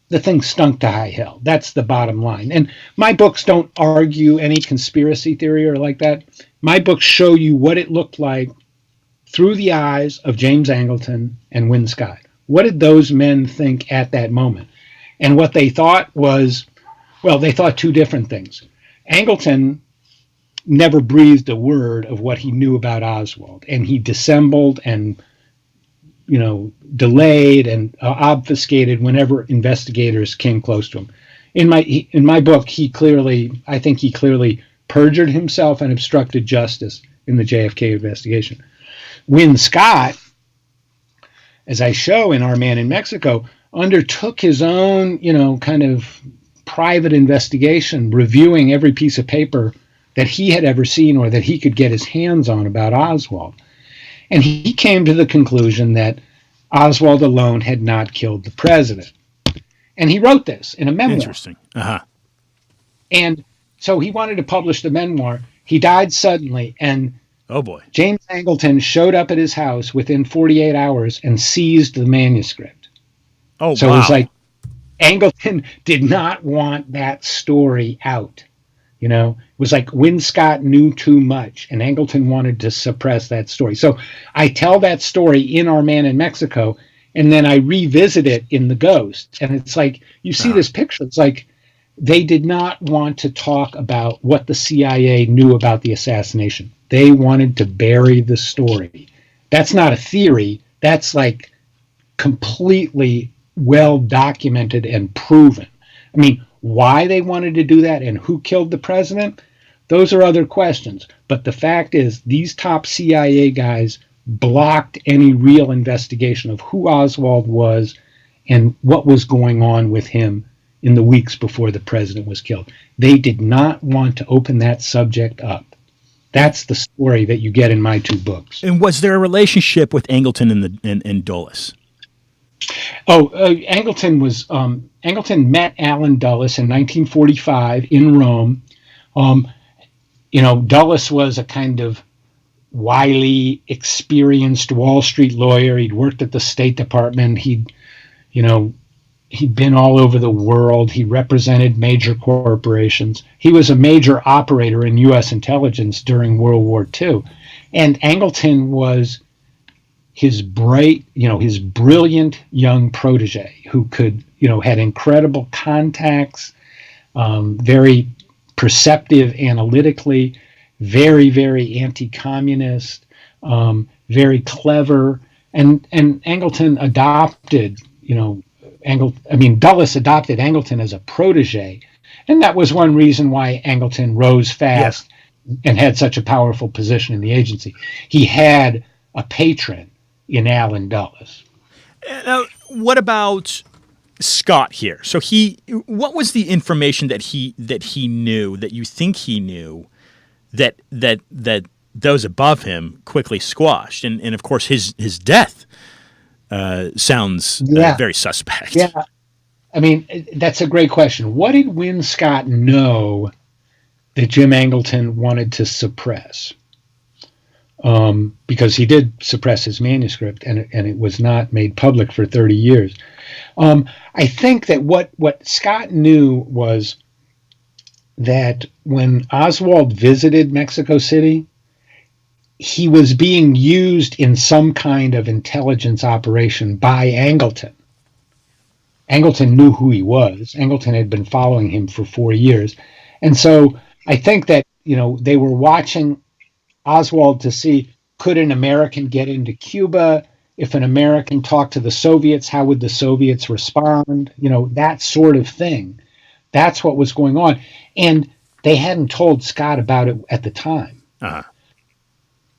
thing stunk to high hell. That's the bottom line. And my books don't argue any conspiracy theory or like that. My books show you what it looked like through the eyes of James Angleton and Win Scott. What did those men think at that moment? And what they thought was, well, they thought two different things. Angleton never breathed a word of what he knew about Oswald, and he dissembled and, you know, delayed and obfuscated whenever investigators came close to him. In my book, I think he clearly perjured himself and obstructed justice in the JFK investigation. Win Scott, as I show in Our Man in Mexico, undertook his own, you know, kind of private investigation, reviewing every piece of paper that he had ever seen or that he could get his hands on about Oswald. And he came to the conclusion that Oswald alone had not killed the president. And he wrote this in a memoir. Interesting. And so he wanted to publish the memoir. He died suddenly, and oh boy, James Angleton showed up at his house within 48 hours and seized the manuscript. Oh, so wow. It was like Angleton did not want that story out. You know, it was like Win Scott knew too much, and Angleton wanted to suppress that story. So I tell that story in Our Man in Mexico, and then I revisit it in The Ghost. And it's like, you see this picture. It's like they did not want to talk about what the CIA knew about the assassination. They wanted to bury the story. That's not a theory. That's like completely well documented and proven. I mean, why they wanted to do that and who killed the president, those are other questions. But the fact is, these top CIA guys blocked any real investigation of who Oswald was and what was going on with him in the weeks before the president was killed. They did not want to open that subject up. That's the story that you get in my two books. And was there a relationship with Angleton and Dulles? Oh, Angleton met Allen Dulles in 1945 in Rome. You know, Dulles was a kind of wily, experienced Wall Street lawyer. He'd worked at the State Department. He'd been all over the world. He represented major corporations. He was a major operator in U.S. intelligence during World War II. And Angleton was his brilliant young protege who could, had incredible contacts, very perceptive analytically, very, very anti-communist, very clever. And Angleton adopted, Dulles adopted Angleton as a protege. And that was one reason why Angleton rose fast and had such a powerful position in the agency. He had a patron in Allen Dulles. Now, what about Scott here? So what was the information that he knew, that you think he knew, that those above him quickly squashed? And of course, his death sounds very suspect. Yeah, that's a great question. What did Win Scott know that Jim Angleton wanted to suppress? Because he did suppress his manuscript, and it was not made public for 30 years. I think that what Scott knew was that when Oswald visited Mexico City, he was being used in some kind of intelligence operation by Angleton. Angleton knew who he was. Angleton had been following him for 4 years. And so I think that, they were watching Oswald to see, could an American get into Cuba? If an American talked to the Soviets, how would the Soviets respond? That sort of thing. That's what was going on. And they hadn't told Scott about it at the time. Uh-huh.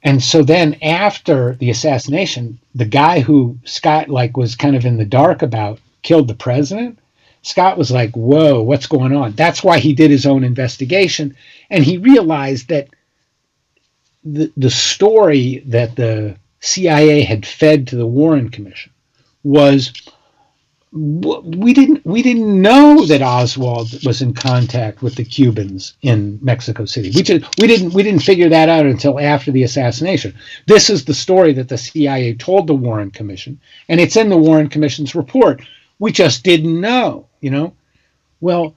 And so then after the assassination, the guy who Scott was kind of in the dark about killed the president. Scott was like, whoa, what's going on? That's why he did his own investigation. And he realized that the story that the CIA had fed to the Warren Commission was, we didn't know that Oswald was in contact with the Cubans in Mexico City. We didn't figure that out until after the assassination. This is the story that the CIA told the Warren Commission, and it's in the Warren Commission's report. We just didn't know, Well,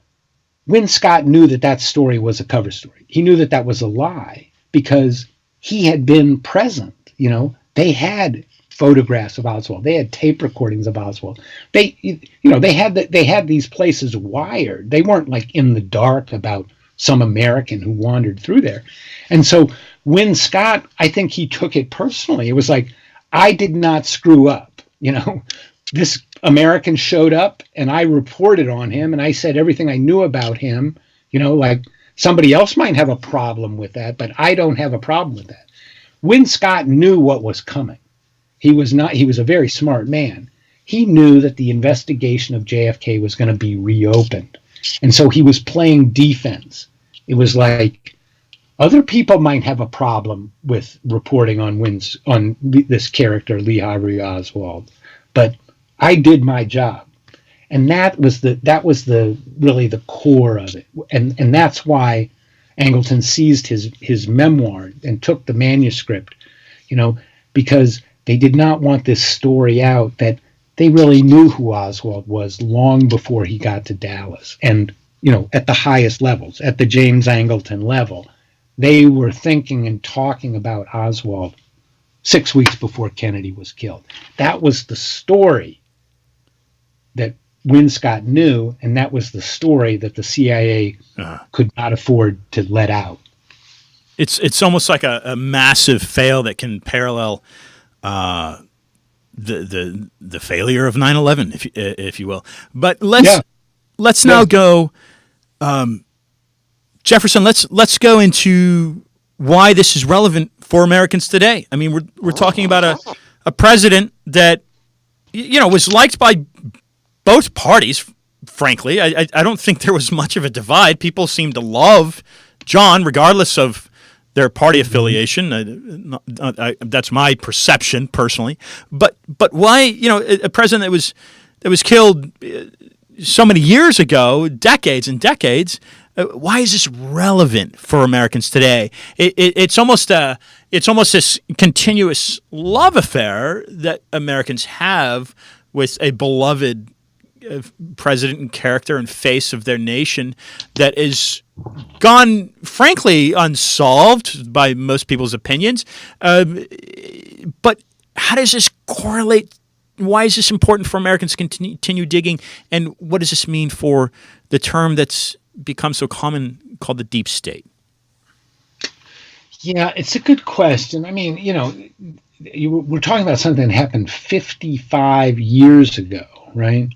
Win Scott knew that story was a cover story. He knew that was a lie because he had been present. They had photographs of Oswald. They had tape recordings of Oswald. They had these places wired. They weren't in the dark about some American who wandered through there. And so Win Scott, I think he took it personally. It was like, I did not screw up. This American showed up and I reported on him and I said everything I knew about him. Somebody else might have a problem with that, but I don't have a problem with that. Win Scott knew what was coming. He was a very smart man. He knew that the investigation of JFK was going to be reopened. And so he was playing defense. It was like, other people might have a problem with reporting on this character, Lee Harvey Oswald, but I did my job. And that was really the core of it. And that's why Angleton seized his memoir and took the manuscript, because they did not want this story out that they really knew who Oswald was long before he got to Dallas. And, at the highest levels, at the James Angleton level, they were thinking and talking about Oswald 6 weeks before Kennedy was killed. That was the story that Win Scott knew, and that was the story that the CIA could not afford to let out. It's almost like a massive fail that can parallel the failure of 9/11, if you will. But let's now go, Jefferson. Let's go into why this is relevant for Americans today. I mean, we're talking about a president that was liked by both parties, frankly. I don't think there was much of a divide. People seemed to love John, regardless of their party affiliation. That's my perception personally. But why, a president that was killed so many years ago, decades and decades, Why is this relevant for Americans today? It's almost this continuous love affair that Americans have with a beloved president and character and face of their nation that is gone, frankly, unsolved by most people's opinions. But how does this correlate? Why is this important for Americans to continue digging? And what does this mean for the term that's become so common called the deep state? Yeah, it's a good question. I mean, we're talking about something that happened 55 years ago, right?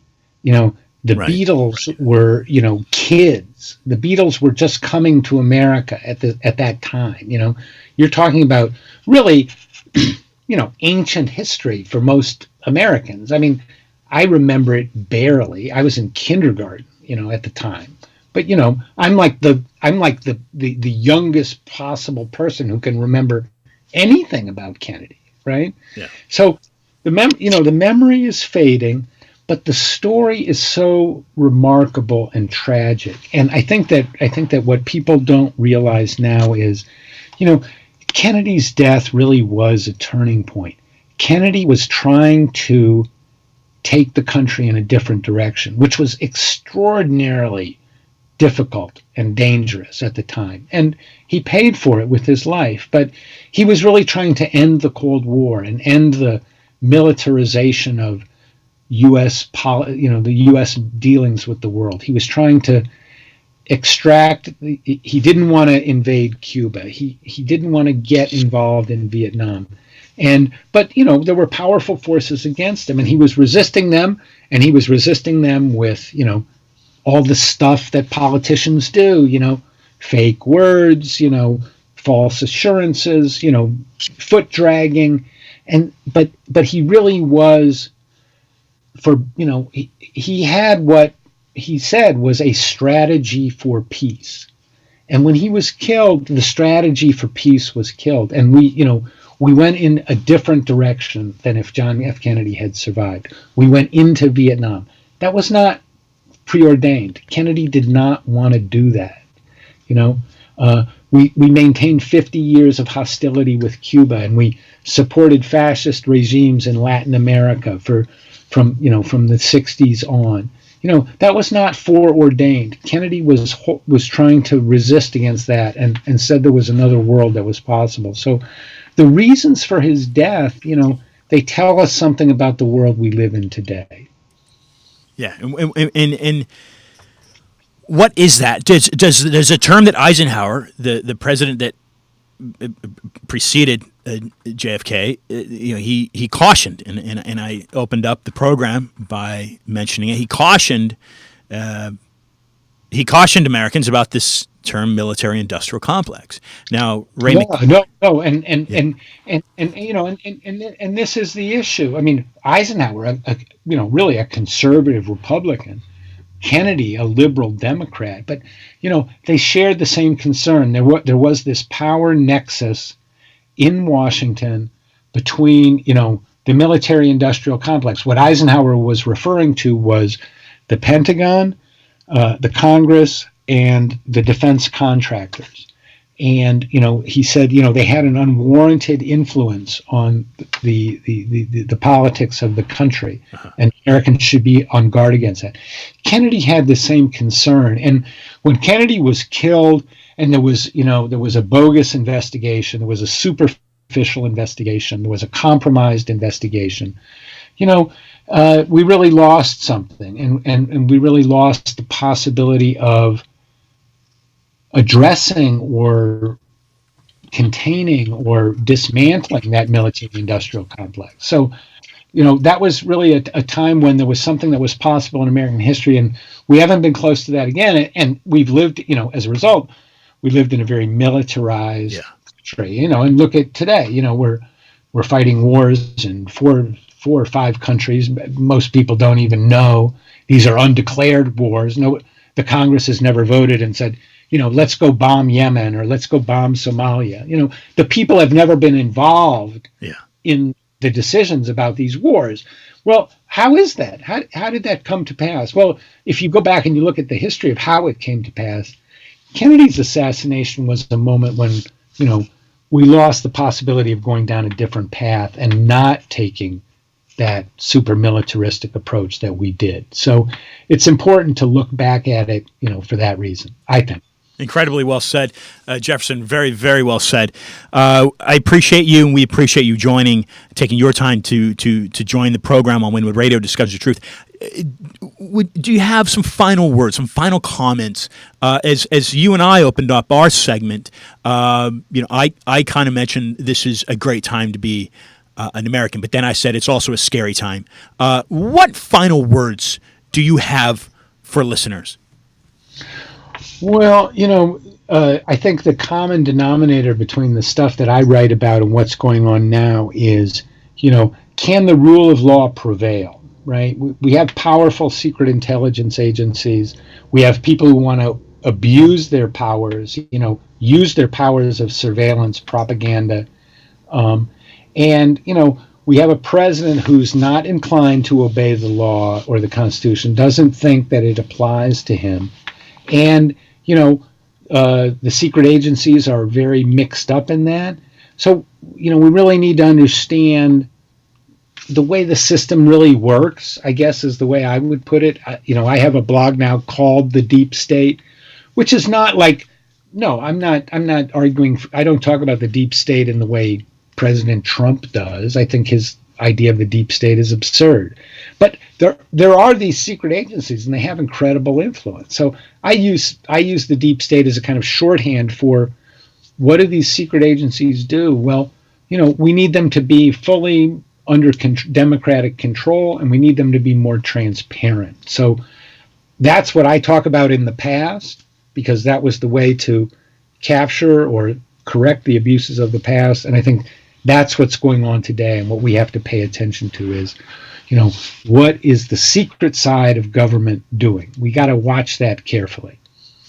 The Right. Beatles were, kids. The Beatles were just coming to America at that time. You're talking about really, ancient history for most Americans. I mean, I remember it barely. I was in kindergarten, at the time. But I'm like the youngest possible person who can remember anything about Kennedy, right? Yeah. So the memory is fading, but the story is so remarkable and tragic. And I think that what people don't realize now is, Kennedy's death really was a turning point. Kennedy was trying to take the country in a different direction, which was extraordinarily difficult and dangerous at the time. And he paid for it with his life. But he was really trying to end the Cold War and end the militarization of the U.S. dealings with the world. He was trying to he didn't want to invade Cuba. He didn't want to get involved in Vietnam. But there were powerful forces against him, and he was resisting them, and he was resisting them with, all the stuff that politicians do, fake words, false assurances, foot dragging. But he really was he had what he said was a strategy for peace. And when he was killed, the strategy for peace was killed. And we went in a different direction than if John F. Kennedy had survived. We went into Vietnam. That was not preordained. Kennedy did not want to do that. We maintained 50 years of hostility with Cuba, and we supported fascist regimes in Latin America from the 60s on. That was not foreordained. Kennedy was trying to resist against that and said there was another world that was possible. So the reasons for his death, they tell us something about the world we live in today. Yeah, and what is that? There's a term that Eisenhower, the president that preceded JFK, he cautioned, and I opened up the program by mentioning it. He cautioned Americans about this term military-industrial complex. Now, Ray, and this is the issue. I mean, Eisenhower, really a conservative Republican, Kennedy, a liberal Democrat, but they shared the same concern. There was this power nexus in Washington between the military-industrial complex. What Eisenhower was referring to was the Pentagon, the Congress, and the defense contractors. And he said they had an unwarranted influence on the politics of the country, and Americans should be on guard against that. Kennedy had the same concern, and when Kennedy was killed, and there was a bogus investigation, there was a superficial investigation, there was a compromised investigation. We really lost something, and we really lost the possibility of addressing or containing or dismantling that military-industrial complex. So, that was really a time when there was something that was possible in American history, and we haven't been close to that again. And we've lived, as a result, we lived in a very militarized country. And look at today. We're fighting wars in four or five countries. Most people don't even know these are undeclared wars. No, the Congress has never voted and said, let's go bomb Yemen or let's go bomb Somalia. The people have never been involved in the decisions about these wars. Well, how is that? How did that come to pass? Well, if you go back and you look at the history of how it came to pass, Kennedy's assassination was a moment when, we lost the possibility of going down a different path and not taking that super militaristic approach that we did. So it's important to look back at it, for that reason, I think. Incredibly well said, Jefferson. Very, very well said. I appreciate you, and we appreciate you taking your time to join the program on Wynwood Radio, Discussions of Truth. Do you have some final words, some final comments? As you and I opened up our segment, I kind of mentioned this is a great time to be an American, but then I said it's also a scary time. What final words do you have for listeners? Well, I think the common denominator between the stuff that I write about and what's going on now is, can the rule of law prevail, right? We have powerful secret intelligence agencies. We have people who want to abuse their powers, use their powers of surveillance, propaganda. And we have a president who's not inclined to obey the law or the Constitution, doesn't think that it applies to him. And, the secret agencies are very mixed up in that. So, we really need to understand the way the system really works, I guess is the way I would put it. I have a blog now called The Deep State, which is not like, no, I'm not arguing. I don't talk about the deep state in the way President Trump does. I think his idea of the deep state is absurd. But there are these secret agencies, and they have incredible influence. So I use the deep state as a kind of shorthand for what do these secret agencies do? Well, we need them to be fully under democratic control, and we need them to be more transparent. So that's what I talk about in the past, because that was the way to capture or correct the abuses of the past. And I think that's what's going on today, and what we have to pay attention to is, what is the secret side of government doing? We got to watch that carefully.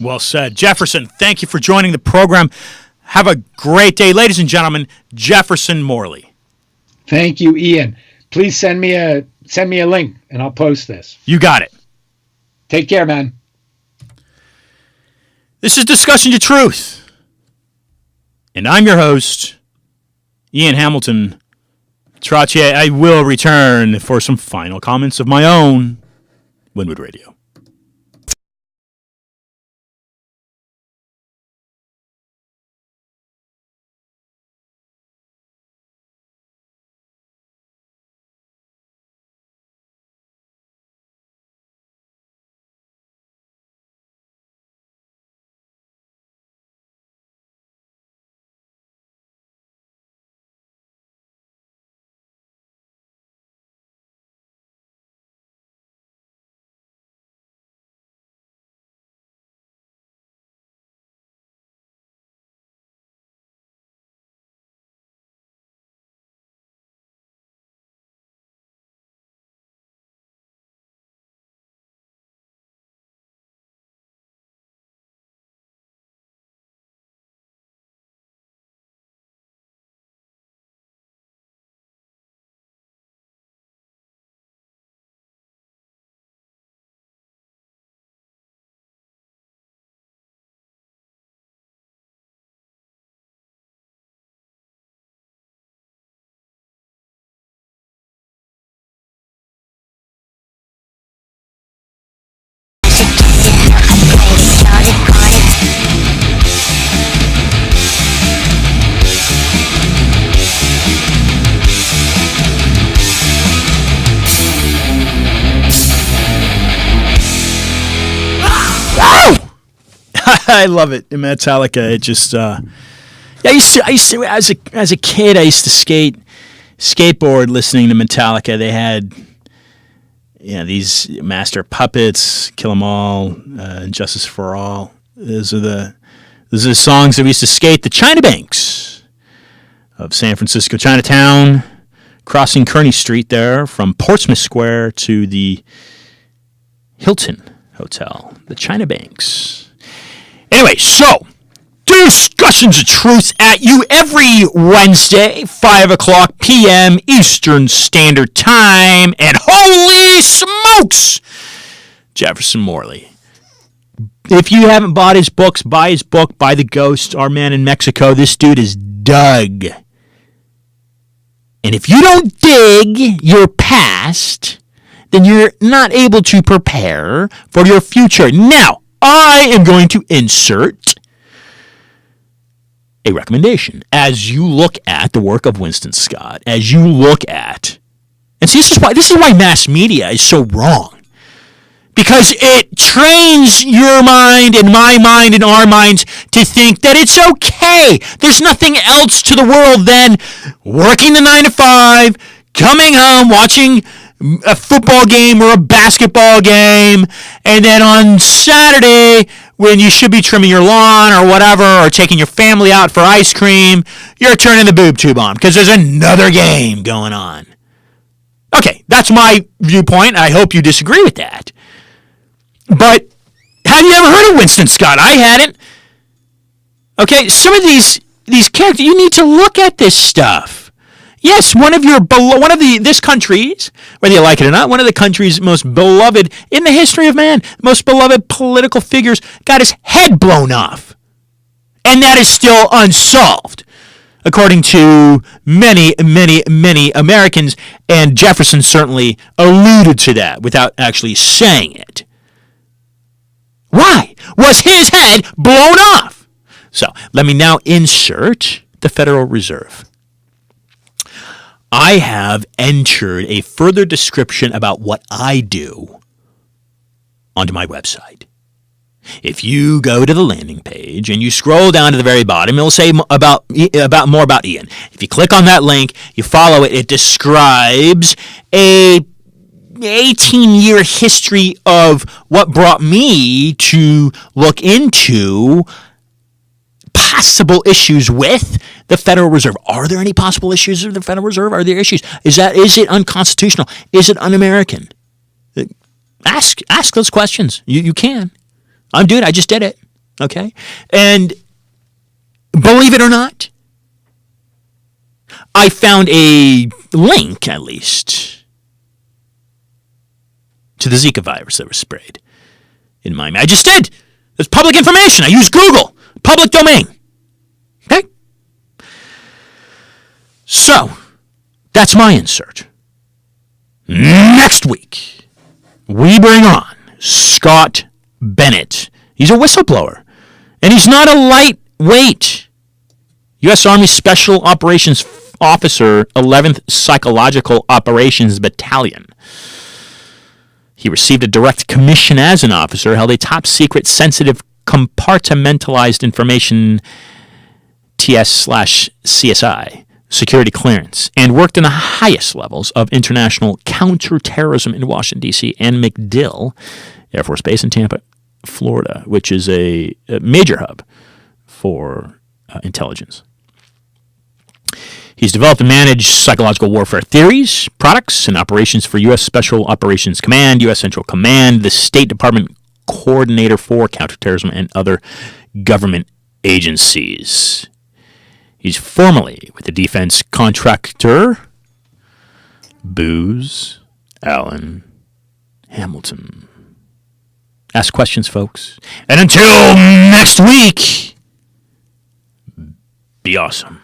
Well said. Jefferson, thank you for joining the program. Have a great day. Ladies and gentlemen, Jefferson Morley. Thank you, Ian. Please send me a link, and I'll post this. You got it. Take care, man. This is Discussion to Truth, and I'm your host, Ian Hamilton. Trottier, I will return for some final comments of my own. Wynwood Radio. I love it. Metallica. It just, I used to, as a kid, I used to skateboard listening to Metallica. They had, these master puppets, Kill 'Em All, Justice for All. Those are the songs that we used to skate the China Banks of San Francisco, Chinatown, crossing Kearny Street there from Portsmouth Square to the Hilton Hotel, the China Banks. Anyway, so Discussions of Truth at you every Wednesday, 5 o'clock p.m. Eastern Standard Time. And holy smokes, Jefferson Morley If you haven't bought his books, buy his book, By the Ghost, Our Man in Mexico. This dude is Doug. And if you don't dig your past, then you're not able to prepare for your future. Now, I am going to insert a recommendation as you look at the work of Winston Scott, as you look at, and see, this is why mass media is so wrong. Because it trains your mind and my mind and our minds to think that it's okay. There's nothing else to the world than working the 9 to 5, coming home, watching a football game or a basketball game, and then on Saturday, when you should be trimming your lawn or whatever, or taking your family out for ice cream, you're turning the boob tube on because there's another game going on. Okay, that's my viewpoint. I hope you disagree with that. But have you ever heard of Winston Scott? I hadn't. Okay, some of these characters, you need to look at this stuff. Yes, this country's, whether you like it or not, one of the country's most beloved in the history of man, most beloved political figures got his head blown off. And that is still unsolved, according to many, many, many Americans, and Jefferson certainly alluded to that without actually saying it. Why was his head blown off? So let me now insert the Federal Reserve. I have entered a further description about what I do onto my website. If you go to the landing page and you scroll down to the very bottom, it'll say more about Ian. If you click on that link, you follow it, it describes a 18-year history of what brought me to look into possible issues with the Federal Reserve. Are there any possible issues with the Federal Reserve? Are there issues? Is it unconstitutional? Is it un-American? Ask those questions. You can. I just did it. Okay? And believe it or not, I found a link, at least, to the Zika virus that was sprayed in Miami. I just did. It's public information. I use Google. Public domain. Okay? So, that's my insert. Next week, we bring on Scott Bennett. He's a whistleblower. And he's not a lightweight. U.S. Army Special Operations Officer, 11th Psychological Operations Battalion. He received a direct commission as an officer, held a top-secret, sensitive, compartmentalized information TS/CSI security clearance, and worked in the highest levels of international counterterrorism in Washington, D.C., and MacDill Air Force Base in Tampa, Florida, which is a major hub for intelligence. He's developed and managed psychological warfare theories, products, and operations for U.S. Special Operations Command, U.S. Central Command, the State Department Coordinator for Counterterrorism, and other government agencies. He's formerly with the defense contractor Booz Allen Hamilton. Ask questions, folks. And until next week, be awesome.